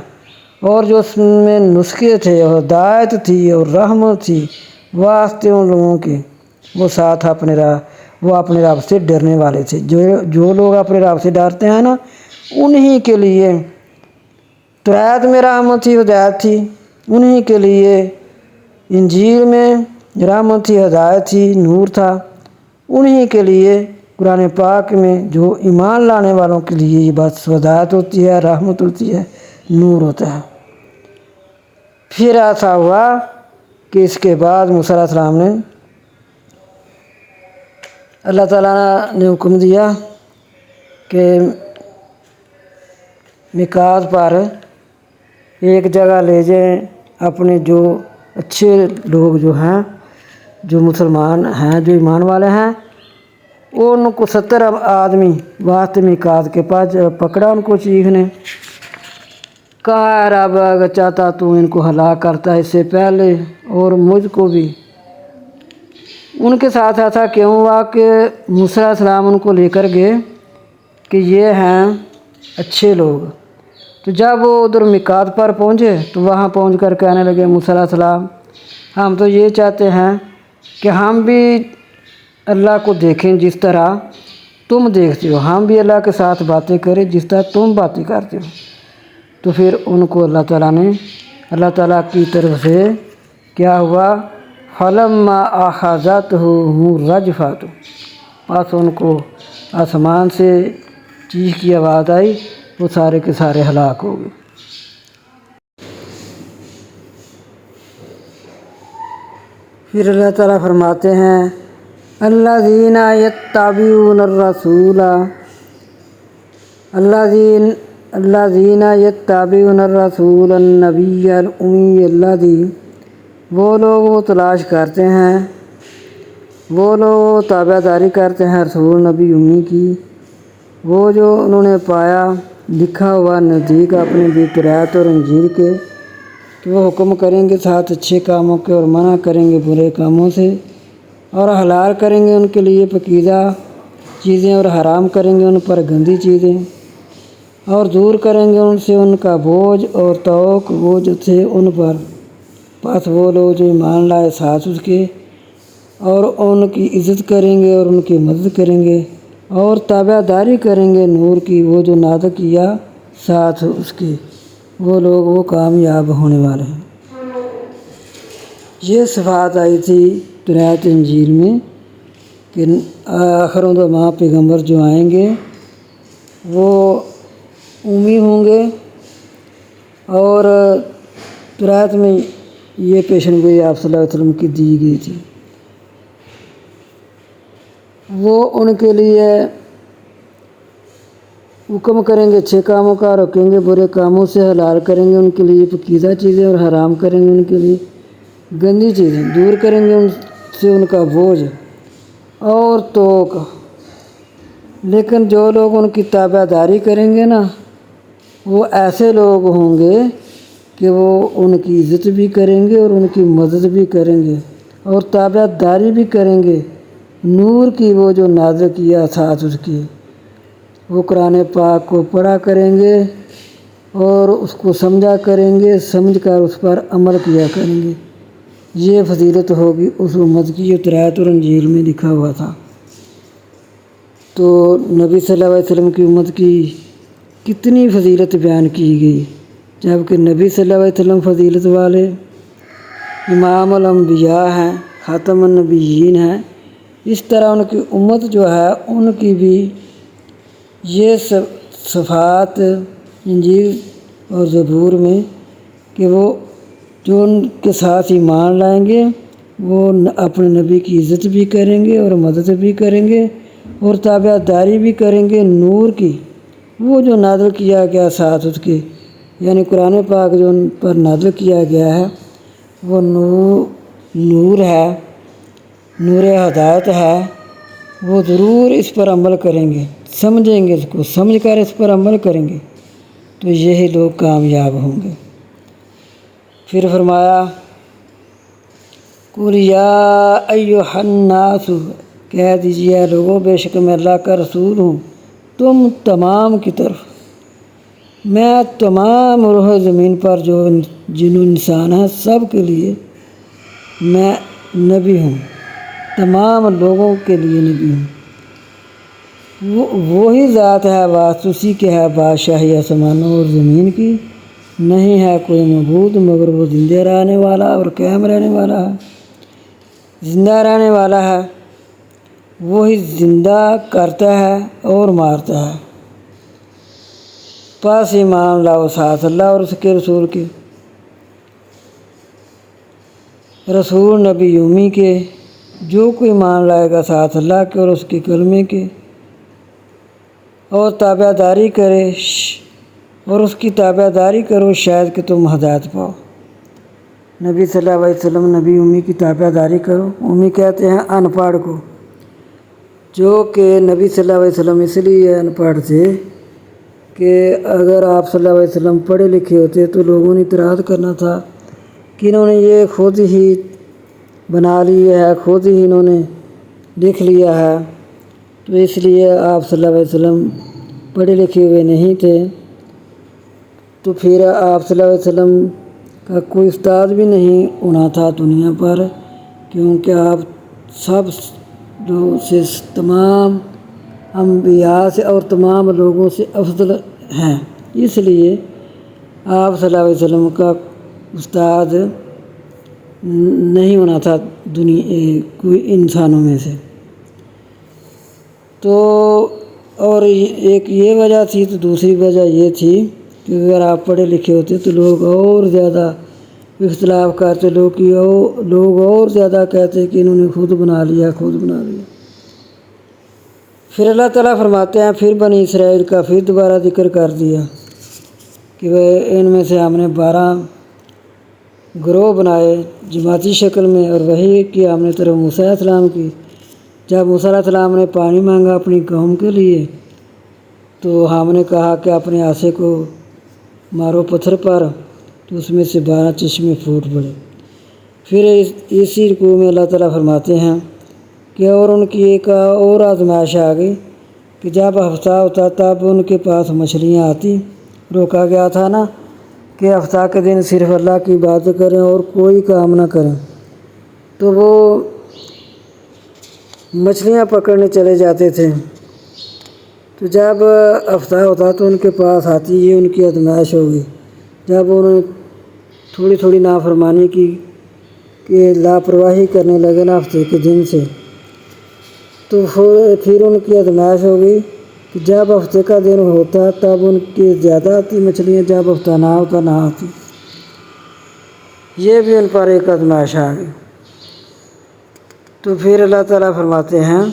اور جو اس میں نسخے تھے اور ہدایت تھی اور رحمت تھی واسطے ان لوگوں کے، وہ ساتھ وہ اپنے رب سے ڈرنے والے تھے۔ جو لوگ اپنے رب سے ڈرتے ہیں نا، انہی کے لیے توحید میں رحمت تھی، ہدایت تھی، انہی کے لیے انجیل میں رحمت تھی، ہدایت تھی، نور تھا، انہی کے لیے قرآن پاک میں جو ایمان لانے والوں کے لیے یہ بات ہدایت ہوتی ہے، رحمت ہوتی ہے، نور ہوتا ہے۔ پھر ایسا ہوا کہ اس کے بعد موسیٰ علیہ السلام نے، اللہ تعالیٰ نے حکم دیا کہ میقات پر ایک جگہ لے جائیں اپنے جو اچھے لوگ جو ہیں، جو مسلمان ہیں، جو ایمان والے ہیں، ان کو 70 آدمی واسطے میقات کے پاس پکڑا ان کو چیخ نے، کہا رب اگر چاہتا تو ان کو ہلاک کرتا اس سے پہلے اور مجھ کو بھی۔ ان کے ساتھ ایسا کیوں ہوا کہ موسیٰ علیہ السلام ان کو لے کر گئے کہ یہ ہیں اچھے لوگ۔ تو جب وہ ادھر میقات پر پہنچے تو وہاں پہنچ کر کہنے لگے موسیٰ علیہ السلام ہم تو یہ چاہتے ہیں کہ ہم بھی اللہ کو دیکھیں جس طرح تم دیکھتے ہو، ہم بھی اللہ کے ساتھ باتیں کریں جس طرح تم باتیں کرتے ہو۔ تو پھر ان کو اللہ تعالیٰ کی طرف سے کیا ہوا، فَلَمَّا أَخَذَتْهُمُ الرَّجْفَةُ، پس ان کو آسمان سے چیخ کی آواز آئی، وہ سارے کے سارے ہلاک ہو گئے۔ پھر اللہ تعالیٰ فرماتے ہیں الذین یتبعون الرسول النبی الامی الذی، وہ لوگ وہ تلاش کرتے ہیں، وہ لوگ تابع داری کرتے ہیں رسول نبی امی کی، وہ جو انہوں نے پایا لکھا ہوا نزدیک اپنے بھی تورات اور انجیل کے، کہ وہ حکم کریں گے ساتھ اچھے کاموں کے اور منع کریں گے برے کاموں سے، اور حلال کریں گے ان کے لیے پاکیزہ چیزیں اور حرام کریں گے ان پر گندی چیزیں، اور دور کریں گے ان سے ان کا بوجھ اور توق وہ جو تھے ان پر، پس وہ لوگ جو ایمان لائے ساتھ اس کے، اور ان کی عزت کریں گے اور ان کی مدد کریں گے، اور تابع داری کریں گے نور کی وہ جو نازل کیا ساتھ اس کے، وہ لوگ وہ کامیاب ہونے والے ہیں۔ یہ صفات آئی تھی تورات انجیل میں کہ آخر الزماں پیغمبر جو آئیں گے وہ امی ہوں گے، اور تورات میں یہ پیشن گوئی آپ صلی اللہ علیہ وسلم کی دی گئی تھی۔ وہ ان کے لیے حکم کریں گے اچھے کاموں کا، روکیں گے برے کاموں سے، حلال کریں گے ان کے لیے پاکیزہ چیزیں اور حرام کریں گے ان کے لیے گندی چیزیں، دور کریں گے ان سے ان کا بوجھ اور توق۔ لیکن جو لوگ ان کی تابع داری کریں گے نا، وہ ایسے لوگ ہوں گے کہ وہ ان کی عزت بھی کریں گے اور ان کی مدد بھی کریں گے اور تابع داری بھی کریں گے نور کی وہ جو نازل کیا ساتھ اس کی، وہ قرآن پاک کو پڑھا کریں گے اور اس کو سمجھا کریں گے، سمجھ کر اس پر عمل کیا کریں گے۔ یہ فضیلت ہوگی اس امت کی جو تورات اور انجیل میں لکھا ہوا تھا۔ تو نبی صلی اللہ علیہ وسلم کی امت کی کتنی فضیلت بیان کی گئی، جبکہ نبی صلی اللہ علیہ وسلم فضیلت والے امام الانبیاء ہیں، خاتم النبیین ہیں، اس طرح ان کی امت جو ہے ان کی بھی یہ صفات انجیل اور زبور میں کہ وہ جو ان کے ساتھ ایمان لائیں گے وہ اپنے نبی کی عزت بھی کریں گے اور مدد بھی کریں گے اور تابع داری بھی کریں گے نور کی وہ جو نازل کیا گیا ساتھ اس کے، یعنی قرآن پاک جو ان پر نازل کیا گیا ہے وہ نور ہے، نور ہدایت ہے، وہ ضرور اس پر عمل کریں گے، سمجھیں گے، اس کو سمجھ کر اس پر عمل کریں گے تو یہی لوگ کامیاب ہوں گے۔ پھر فرمایا قُلْ یَا أَیُّہَا النَّاسُ، کہہ دیجیے لوگوں بے شک میں اللہ کا رسول ہوں تم تمام کی طرف، میں تمام روح زمین پر جو جن و انسان ہیں سب کے لیے میں نبی ہوں، تمام لوگوں کے لیے نبی ہوں۔ وہی ذات ہے، بات اسی کے ہے بادشاہی آسمانوں اور زمین کی، نہیں ہے کوئی معبود مگر وہ زندہ رہنے والا اور قائم رہنے والا ہے، زندہ رہنے والا ہے، وہی زندہ کرتا ہے اور مارتا ہے۔ پس ایمان لاؤ ساتھ اللہ اور اس کے رسول کے، رسول نبی امی کے، جو کوئی ایمان لائے گا ساتھ اللہ کے اور اس کے کلمے کے اور تابع داری کرے اور اس کی تابع داری کرو، شاید کہ تم ہدایت پاؤ۔ نبی صلی اللہ علیہ وسلم نبی امی کی تابع داری کرو۔ امی کہتے ہیں ان پڑھ کو، جو کہ نبی صلی اللہ علیہ وسلم اس لیے ان پڑھ تھے کہ اگر آپ صلی اللہ علیہ وسلم پڑھے لکھے ہوتے تو لوگوں نے اعتراض کرنا تھا کہ انہوں نے یہ خود ہی بنا لیا ہے، خود ہی انہوں نے لکھ لیا ہے، تو اس لیے آپ صلی اللہ علیہ وسلم پڑھے لکھے ہوئے نہیں تھے۔ تو پھر آپ صلی اللہ علیہ وسلم کا کوئی استاد بھی نہیں ہونا تھا دنیا پر، کیونکہ آپ سب سے تمام انبیاء سے اور تمام لوگوں سے افضل ہیں، اس لیے آپ صلی اللہ علیہ وسلم کا استاد نہیں ہونا تھا کوئی انسانوں میں سے۔ تو اور ایک یہ وجہ تھی، تو دوسری وجہ یہ تھی کہ اگر آپ پڑھے لکھے ہوتے تو لوگ اور زیادہ اختلاف کرتے، لوگ اور زیادہ کہتے کہ انہوں نے خود بنا لیا۔ پھر اللہ تعالیٰ فرماتے ہیں پھر بنی اسرائیل کا پھر دوبارہ ذکر کر دیا کہ وہ ان میں سے ہم نے 12 گروہ بنائے جماعتی شکل میں، اور وہی کی ہم نے طرف موسیٰ علیہ السلام کی۔ جب موسیٰ علیہ السلام نے پانی مانگا اپنی قوم کے لیے تو ہم نے کہا کہ اپنے عصا کو مارو پتھر پر، تو اس میں سے 12 چشمے پھوٹ پڑے۔ پھر اسی رکوع میں اللہ تعالیٰ فرماتے ہیں کہ اور ان کی ایک اور آزمائش آ گئی کہ جب ہفتہ ہوتا تب ان کے پاس مچھلیاں آتی۔ روکا گیا تھا نا کہ ہفتہ کے دن صرف اللہ کی عبادت کریں اور کوئی کام نہ کریں، تو وہ مچھلیاں پکڑنے چلے جاتے تھے۔ تو جب ہفتہ ہوتا تو ان کے پاس آتی، یہ ان کی آزمائش ہوگی۔ جب انہوں نے تھوڑی تھوڑی نافرمانی کی کہ لاپرواہی کرنے لگے نا ہفتے کے دن سے، تو پھر ان کی آزمائش ہوگی کہ جب ہفتے کا دن ہوتا تب ان کی زیادہ آتی مچھلیاں، جب ہفتہ نہ ہوتا نہ آتی۔ یہ بھی ان پر ایک آزمائش آ گئی۔ تو پھر اللہ تعالیٰ فرماتے ہیں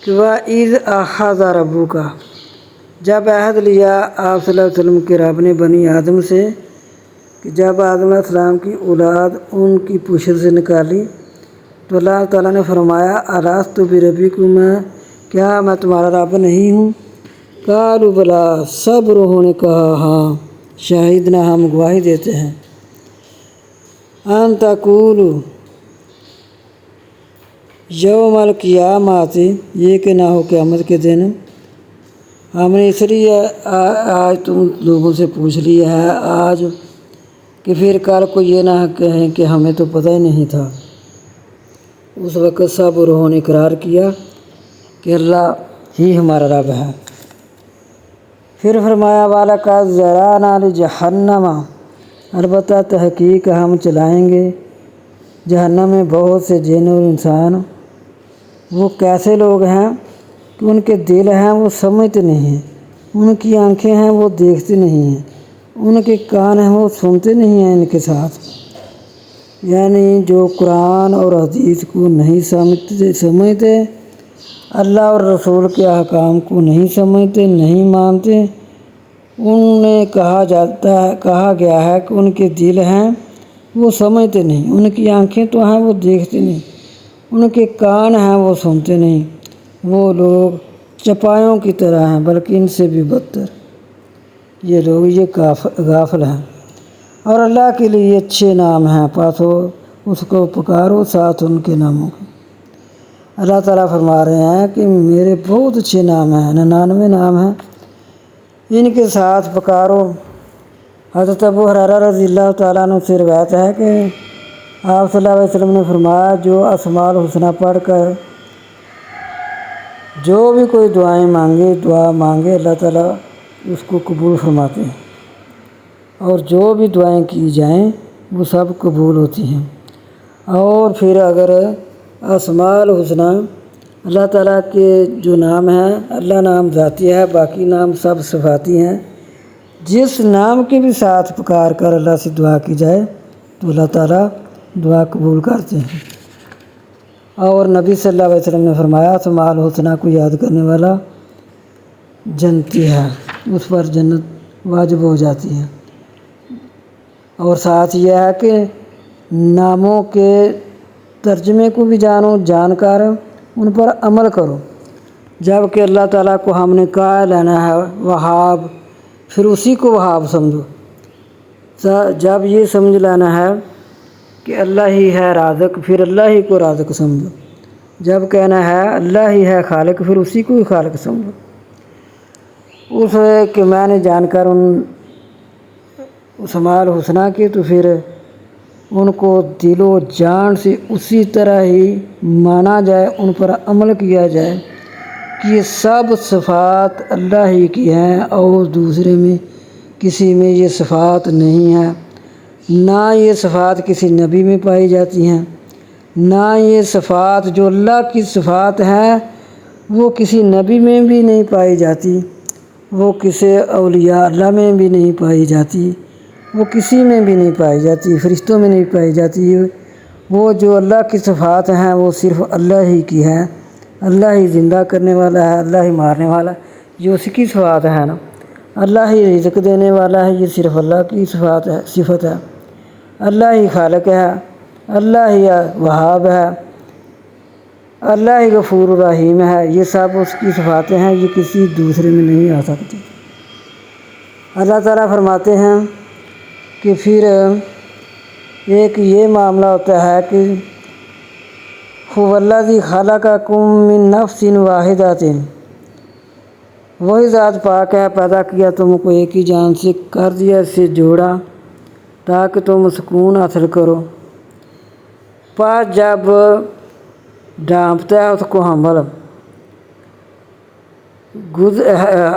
کہ وَإِذْ أَخَذَ رَبُّكَ، جب عہد لیا آپ صلی اللہ علیہ وسلم کے رب نے بنی آدم سے، کہ جب آدم علیہ السلام کی اولاد ان کی پوشش سے نکالی تو اللہ تعالیٰ نے فرمایا الستُ بربکم، کیا میں تمہارا رب نہیں ہوں؟ قالوا بلی، سب روحوں نے کہا ہاں، شہیدنا، ہم گواہی دیتے ہیں، ان تقولوا یوم القیامت، یہ کہ نہ ہو قیامت کے دن، ہم نے اس لیے آج تم لوگوں سے پوچھ لیا ہے آج کہ پھر کل کو یہ نہ کہیں کہ ہمیں تو پتہ ہی نہیں تھا۔ اس وقت سب روحوں نے اقرار کیا کہ اللہ ہی ہمارا رب ہے۔ پھر فرمایا وَلَقَدْ ذَرَأْنَا لِجَهَنَّمَ، البتہ تحقیق ہم چلائیں گے جہنم میں بہت سے جن اور انسان۔ وہ کیسے لوگ ہیں کہ ان کے دل ہیں وہ سمجھتے نہیں ہیں، ان کی آنکھیں ہیں وہ دیکھتے نہیں ہیں، ان کے کان ہیں وہ سنتے نہیں ہیں ان کے ساتھ، یعنی جو قرآن اور حدیث کو نہیں سمجھتے، اللہ اور رسول کے احکام کو نہیں سمجھتے، نہیں مانتے، انہیں کہا گیا ہے کہ ان کے دل ہیں وہ سمجھتے نہیں، ان کی آنکھیں تو ہیں وہ دیکھتے نہیں، ان کے کان ہیں وہ سنتے نہیں۔ وہ لوگ چپایوں کی طرح ہیں، بلکہ ان سے بھی بدتر۔ یہ لوگ یہ غافل ہیں، اور اللہ کے لیے اچھے نام ہیں، پاسو اس کو پکارو ساتھ ان کے ناموں کے۔ اللہ تعالیٰ فرما رہے ہیں کہ میرے بہت اچھے نام ہیں، 99 نام ہیں، ان کے ساتھ پکارو۔ حضرت ابو ہریرہ رضی اللہ تعالیٰ عنہ سے روایت ہے کہ آپ صلی اللہ علیہ وسلم نے فرمایا جو اسماء الحسنی پڑھ کر جو بھی کوئی دعا مانگے اللہ تعالیٰ اس کو قبول فرماتے ہیں، اور جو بھی دعائیں کی جائیں وہ سب قبول ہوتی ہیں۔ اور پھر اگر اسماء الحسنی اللہ تعالیٰ کے جو نام ہیں، اللہ نام ذاتی ہے، باقی نام سب صفاتی ہیں، جس نام کے بھی ساتھ پکار کر اللہ سے دعا کی جائے تو اللہ تعالیٰ دعا قبول کرتے ہیں۔ اور نبی صلی اللہ علیہ وسلم نے فرمایا اسماء الحسنی کو یاد کرنے والا جنتی ہے۔ اس پر جنت واجب ہو جاتی ہے۔ اور ساتھ یہ ہے کہ ناموں کے ترجمے کو بھی جان کر ان پر عمل کرو۔ جب کہ اللہ تعالیٰ کو ہم نے کہا لینا ہے وہاب، پھر اسی کو وہاب سمجھو۔ جب یہ سمجھ لینا ہے کہ اللہ ہی ہے رازق، پھر اللہ ہی کو رازق سمجھو۔ جب کہنا ہے اللہ ہی ہے خالق، پھر اسی کو ہی خالق سمجھو۔ اس کہ میں نے جان کر ان اسماء الحسنہ کی، تو پھر ان کو دل و جان سے اسی طرح ہی مانا جائے، ان پر عمل کیا جائے کہ یہ سب صفات اللہ ہی کی ہیں اور دوسرے میں کسی میں یہ صفات نہیں ہیں۔ نہ یہ صفات کسی نبی میں پائی جاتی ہیں، نہ یہ صفات جو اللہ کی صفات ہیں وہ کسی نبی میں بھی نہیں پائی جاتی، وہ کسی اولیاء اللہ میں بھی نہیں پائی جاتی، وہ کسی میں بھی نہیں پائی جاتی، فرشتوں میں نہیں پائی جاتی۔ وہ جو اللہ کی صفات ہیں وہ صرف اللہ ہی کی ہیں۔ اللہ ہی زندہ کرنے والا ہے، اللہ ہی مارنے والا ہے، یہ اس کی صفات ہے نا۔ اللہ ہی رزق دینے والا ہے، یہ صرف اللہ کی صفت ہے۔ اللہ ہی خالق ہے، اللہ ہی وہاب ہے، اللہ ہی غفور الرحیم ہے، یہ سب اس کی صفاتیں ہیں، یہ کسی دوسرے میں نہیں آ سکتی۔ اللہ تعالیٰ فرماتے ہیں کہ پھر ایک یہ معاملہ ہوتا ہے کہ هو الذی خلقکم من نفس واحدۃ، وہی ذات پاک ہے، پیدا کیا تم کو ایک ہی جان سے، کر دیا اس سے جوڑا تاکہ تم سکون حاصل کرو۔ پس جب ڈھانپتا ہے اس کو حمل،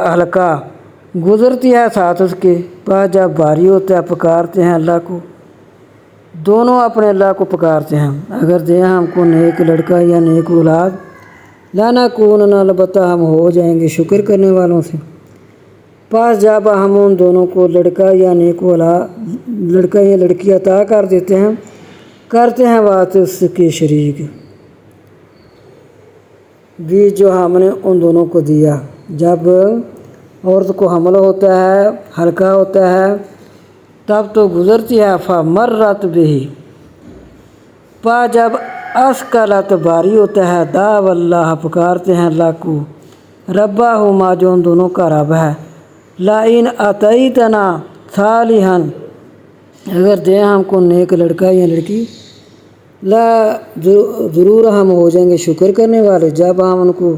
ہلکا گزرتی ہے ساتھ اس کے، پس جب بھاری ہوتا ہے پکارتے ہیں اللہ کو، دونوں اپنے اللہ کو پکارتے ہیں، اگر دیں ہم کو نیک لڑکا یا نیک اولاد، لنکونن، البتہ ہم ہو جائیں گے شکر کرنے والوں سے۔ پس جب ہم ان دونوں کو لڑکا یا نیک اولاد، لڑکا یا لڑکی عطا کر دیتے ہیں، کرتے ہیں بات اس کے شریک بھی جو ہم نے ان دونوں کو دیا۔ جب عورت کو حمل ہوتا ہے، ہلکا ہوتا ہے، تب تو گزرتی ہے، فمرت بہ، پس جب اسکلت، بھاری ہوتا ہے، دعو اللہ، پکارتے ہیں اللہ کو، ربہما، جو ان دونوں کا رب ہے، لئن آتیتنا صالحا، اگر دیں ہم کو نیک لڑکا یا لڑکی، ضرور ہم ہو جائیں گے شکر کرنے والے۔ جب ہم ان کو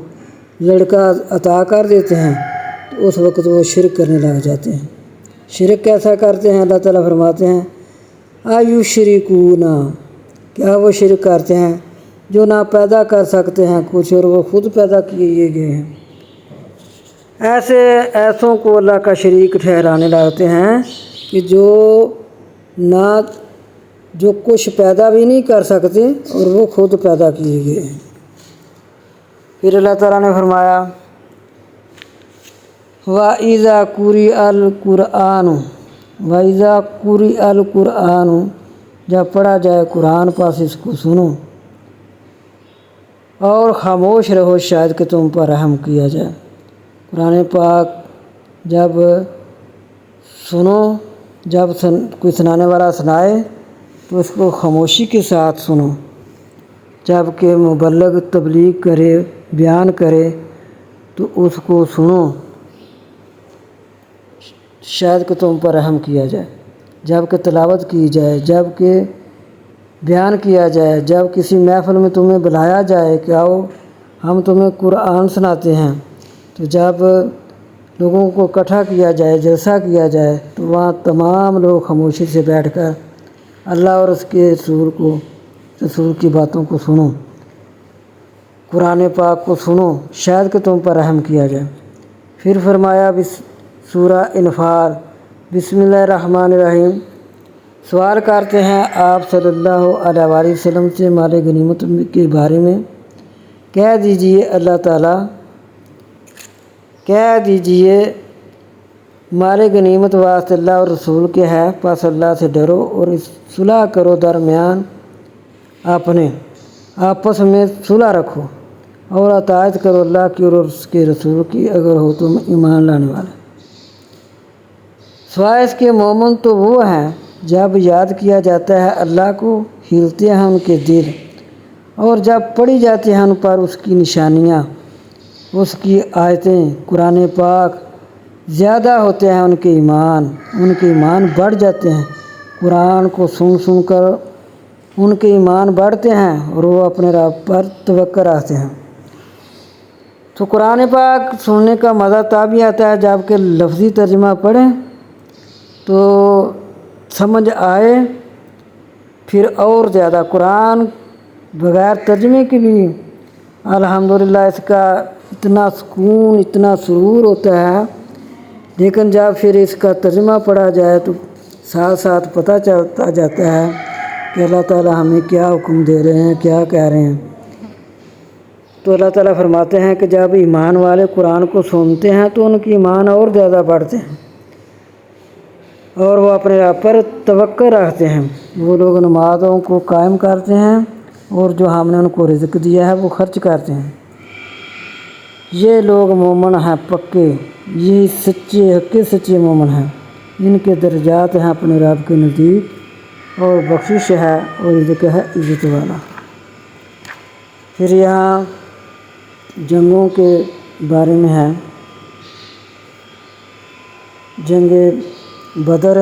لڑکا عطا کر دیتے ہیں تو اس وقت وہ شرک کرنے لگ جاتے ہیں۔ شرک کیسا کرتے ہیں؟ اللہ تعالیٰ فرماتے ہیں ایشرکون، کیا وہ شرک کرتے ہیں جو نہ پیدا کر سکتے ہیں کچھ اور وہ خود پیدا کیے گئے ہیں۔ ایسوں کو اللہ کا شریک ٹھہرانے لگتے ہیں کہ جو کچھ پیدا بھی نہیں کر سکتے اور وہ خود پیدا کیے گئے ہیں۔ پھر اللہ تعالیٰ نے فرمایا وَإِذَا قُرِئَ الْقُرْآنُ، وَإِذَا قُرِئَ الْقُرْآنُ، جب پڑھا جائے قرآن پس اس کو سنو اور خاموش رہو شاید کہ تم پر رحم کیا جائے۔ قرآن پاک جب سنو، جب کوئی سنانے والا سنائے تو اس کو خاموشی کے ساتھ سنو، جب کہ مبلغ تبلیغ کرے، بیان کرے تو اس کو سنو شاید کہ تم پر رحم کیا جائے۔ جب کہ تلاوت کی جائے، جب کہ بیان کیا جائے، جب کسی محفل میں تمہیں بلایا جائے کہ آؤ ہم تمہیں قرآن سناتے ہیں، تو جب لوگوں کو اکٹھا کیا جائے، جلسہ کیا جائے، تو وہاں تمام لوگ خاموشی سے بیٹھ کر اللہ اور اس کے رسول کی باتوں کو سنو، قرآن پاک کو سنو شاید کہ تم پر رحم کیا جائے۔ پھر فرمایا سورہ انفال، بسم اللہ الرحمن الرحیم، سوال کرتے ہیں آپ صلی اللہ علیہ وآلہ وسلم سے مال غنیمت کے بارے میں، کہہ دیجئے اللہ تعالیٰ، کہہ دیجئے مال غنیمت واسطے اللہ اور رسول کے ہے، پس اللہ سے ڈرو اور صلح کرو، درمیان اپنے آپس میں صلح رکھو اور اطاعت کرو اللہ کی اور اس کے رسول کی، اگر ہو تم ایمان لانے والے۔ سوائے اس کے مومن تو وہ ہیں جب یاد کیا جاتا ہے اللہ کو ہلتے ہیں ان کے دل، اور جب پڑھی جاتی ہیں ان پر اس کی نشانیاں، اس کی آیتیں قرآن پاک، زیادہ ہوتے ہیں ان کے ایمان بڑھ جاتے ہیں۔ قرآن کو سن کر ان کے ایمان بڑھتے ہیں اور وہ اپنے رب پر توکل رکھتے ہیں۔ تو قرآن پاک سننے کا مزہ تب ہی آتا ہے جب کہ لفظی ترجمہ پڑھیں تو سمجھ آئے، پھر اور زیادہ۔ قرآن بغیر ترجمے کے بھی الحمدللہ اس کا اتنا سکون، اتنا سرور ہوتا ہے، لیکن جب پھر اس کا ترجمہ پڑھا جائے تو ساتھ ساتھ پتہ چلتا جاتا ہے کہ اللہ تعالیٰ ہمیں کیا حکم دے رہے ہیں، کیا کہہ رہے ہیں۔ تو اللہ تعالیٰ فرماتے ہیں کہ جب ایمان والے قرآن کو سنتے ہیں تو ان کی ایمان اور زیادہ بڑھتے ہیں اور وہ اپنے رب پر توکل رکھتے ہیں۔ وہ لوگ نمازوں کو قائم کرتے ہیں اور جو ہم نے ان کو رزق دیا ہے وہ خرچ کرتے ہیں۔ یہ لوگ مومن ہیں پکے، یہی سچے مومن ہیں۔ ان کے درجات ہیں اپنے رب کے نزدیک، اور بخشش ہے اور رزق ہے عزت والا۔ پھر یہاں جنگوں کے بارے میں ہے۔ جنگ بدر،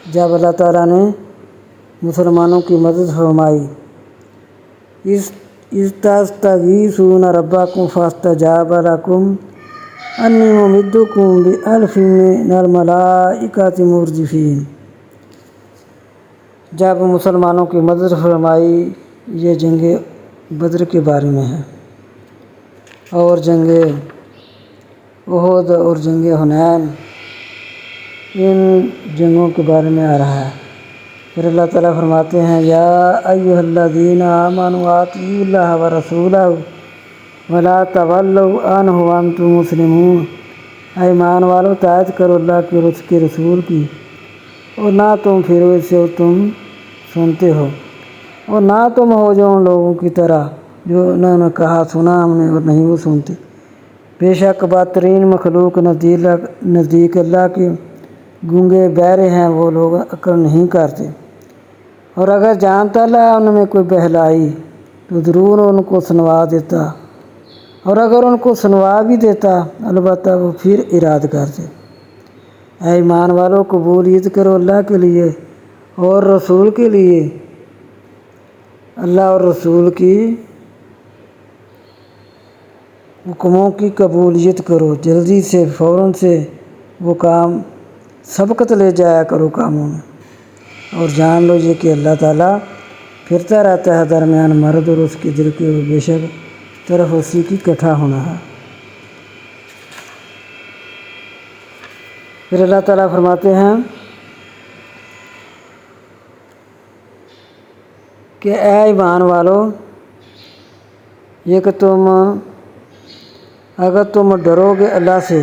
جب اللہ تعالیٰ نے مسلمانوں کی مدد فرمائی، اذ تستغیثون ربکم فاستجاب لکم انی ممدکم بألف من الملائکۃ مردفین۔ جب مسلمانوں کی مدد فرمائی، یہ جنگ بدر کے بارے میں ہے، اور جنگ احد اور جنگ حنین ان جنگوں کے بارے میں آ رہا ہے۔ پھر اللہ تعالیٰ فرماتے ہیں یا ایھا الذین آمنوا اطیعوا اللہ ورسولہ ولا تولوا عنہ وانتم مسلمون۔ اے ایمان والو، اطاعت کرو اللہ کی اور اس کے رسول کی، اور نہ تم پھرو اس سے تم سنتے ہو، اور نہ تم ہو جو ان لوگوں کی طرح جو انہوں نے کہا سنا ہم نے اور نہیں وہ سنتے۔ بے شک بدترین مخلوق نزدیک اللہ کے گونگے بہرے ہیں، وہ لوگ عقل نہیں کرتے، اور اگر جانتا اللہ ان میں کوئی بہلائی تو ضرور ان کو سنوا دیتا، اور اگر ان کو سنوا بھی دیتا البتہ وہ پھر اراد کرتے۔ اے ایمان والو، قبولیت کرو اللہ کے لیے اور رسول کے لیے، اللہ اور رسول کی حکموں کی قبولیت کرو، جلدی سے فوراً سے وہ کام سبقت لے جایا کرو کاموں میں، اور جان لو یہ کہ اللہ تعالیٰ پھرتا رہتا ہے درمیان مرد اور اس کے دل کے، اور بے شک طرف اسی کی اکٹھا ہونا ہے۔ پھر اللہ تعالیٰ فرماتے ہیں کہ اے ایمان والو، یہ کہ اگر تم ڈرو گے اللہ سے،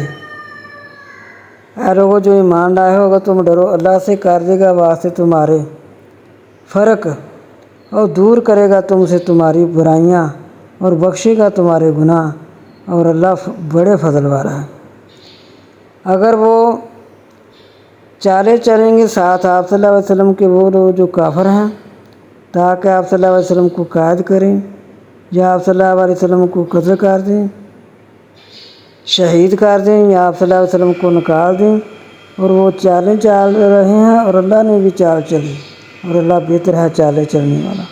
اے لوگو جو ایمان لائے ہو، اگر تم ڈرو اللہ سے، کر دے گا واسطے تمہارے فرق، اور دور کرے گا تم سے تمہاری برائیاں، اور بخشے گا تمہارے گناہ، اور اللہ بڑے فضل والا ہے۔ اگر وہ چالے چلیں گے ساتھ آپ صلی اللہ علیہ وسلم کے وہ لوگ جو کافر ہیں، تاکہ آپ صلی اللہ علیہ وسلم کو قید کریں یا آپ صلی اللہ علیہ وسلم کو قتل کر دیں، شہید کر دیں، یا آپ صلی اللہ علیہ وسلم کو نکال دیں، اور وہ چالیں چال رہے ہیں اور اللہ نے بھی چال چلی، اور اللہ بہتر ہے چالیں چلنے والا۔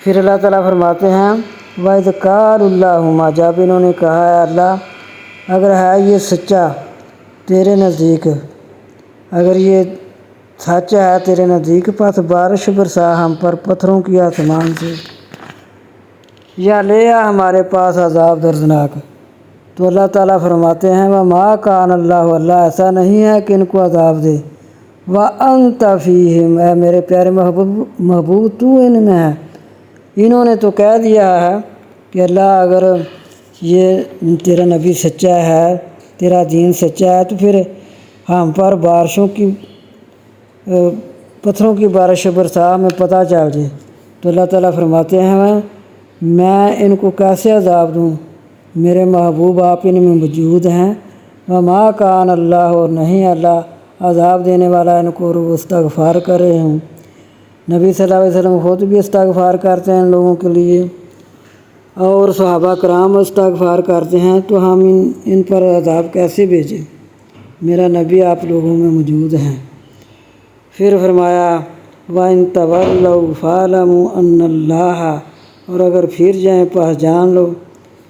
پھر اللہ تعالیٰ فرماتے ہیں وَإِذْ قَالُوا اللَّهُمَّ، جب انہوں نے کہا ہے اللہ اگر ہے یہ سچا تیرے نزدیک، اگر یہ سچ ہے تیرے نزدیک، پس بارش برسا ہم پر پتھروں کی آسمان سے، یا لے آ ہمارے پاس عذاب دردناک۔ تو اللہ تعالیٰ فرماتے ہیں وَمَا كَانَ اللَّهُ، اللہ ایسا نہیں ہے کہ ان کو عذاب دے، وَأَنْتَ فِيهِمْ، اے میرے پیارے محبوب تو ان میں ہے۔ انہوں نے تو کہہ دیا ہے کہ اللہ اگر یہ تیرا نبی سچا ہے، تیرا دین سچا ہے، تو پھر ہم پر پتھروں کی بارش برسا ہمیں پتہ چل جائے۔ تو اللہ تعالیٰ فرماتے ہیں میں ان کو کیسے عذاب دوں، میرے محبوب آپ ان میں موجود ہیں، وما کان اللہ، اور نہیں اللہ عذاب دینے والا ان کو، وہ استغفار کر رہے ہوں۔ نبی صلی اللہ علیہ وسلم خود بھی استغفار کرتے ہیں لوگوں کے لیے، اور صحابہ کرام استغفار کرتے ہیں، تو ہم ان پر عذاب کیسے بھیجیں؟ میرا نبی آپ لوگوں میں موجود ہیں۔ پھر فرمایا وَإِن تَوَلَّوْا فَاعْلَمُوا أَنَّ اللَّهَ، اور اگر پھر جائیں پس جان لو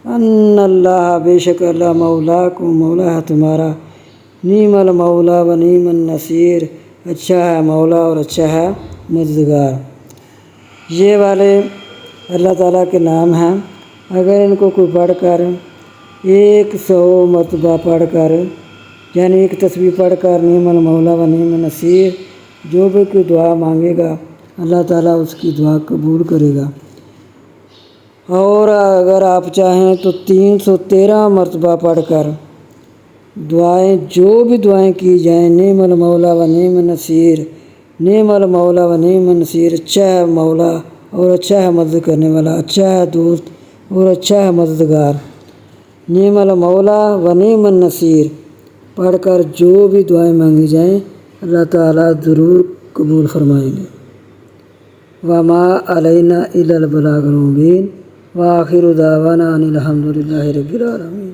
ان اللہ، بے شک اللہ مولاکم، مولا ہے تمہارا، نعم المولا و نعم النصیر، اچھا ہے مولا اور اچھا ہے مددگار۔ یہ والے اللہ تعالیٰ کے نام ہیں، اگر ان کو کوئی پڑھ کر 100 مرتبہ پڑھ کر، یعنی ایک تسبیح پڑھ کر نعم المولا و نعم النصیر، جو بھی کوئی دعا مانگے گا اللہ تعالیٰ اس کی دعا قبول کرے گا۔ اور اگر آپ چاہیں تو 313 مرتبہ پڑھ کر دعائیں، جو بھی دعائیں کی جائیں، نعم المولا و نعم النصیر، نعم المولا و نعم النصیر، اچھا ہے مولا اور اچھا ہے مدد کرنے والا، اچھا ہے دوست اور اچھا ہے مددگار، نعم المولا و نعم النصیر پڑھ کر جو بھی دعائیں مانگی جائیں اللہ تعالیٰ ضرور قبول فرمائیں گے۔ وما علینا الا البلاغ المبین، وآخر دعوانا ان الحمد للہ رب العالمین۔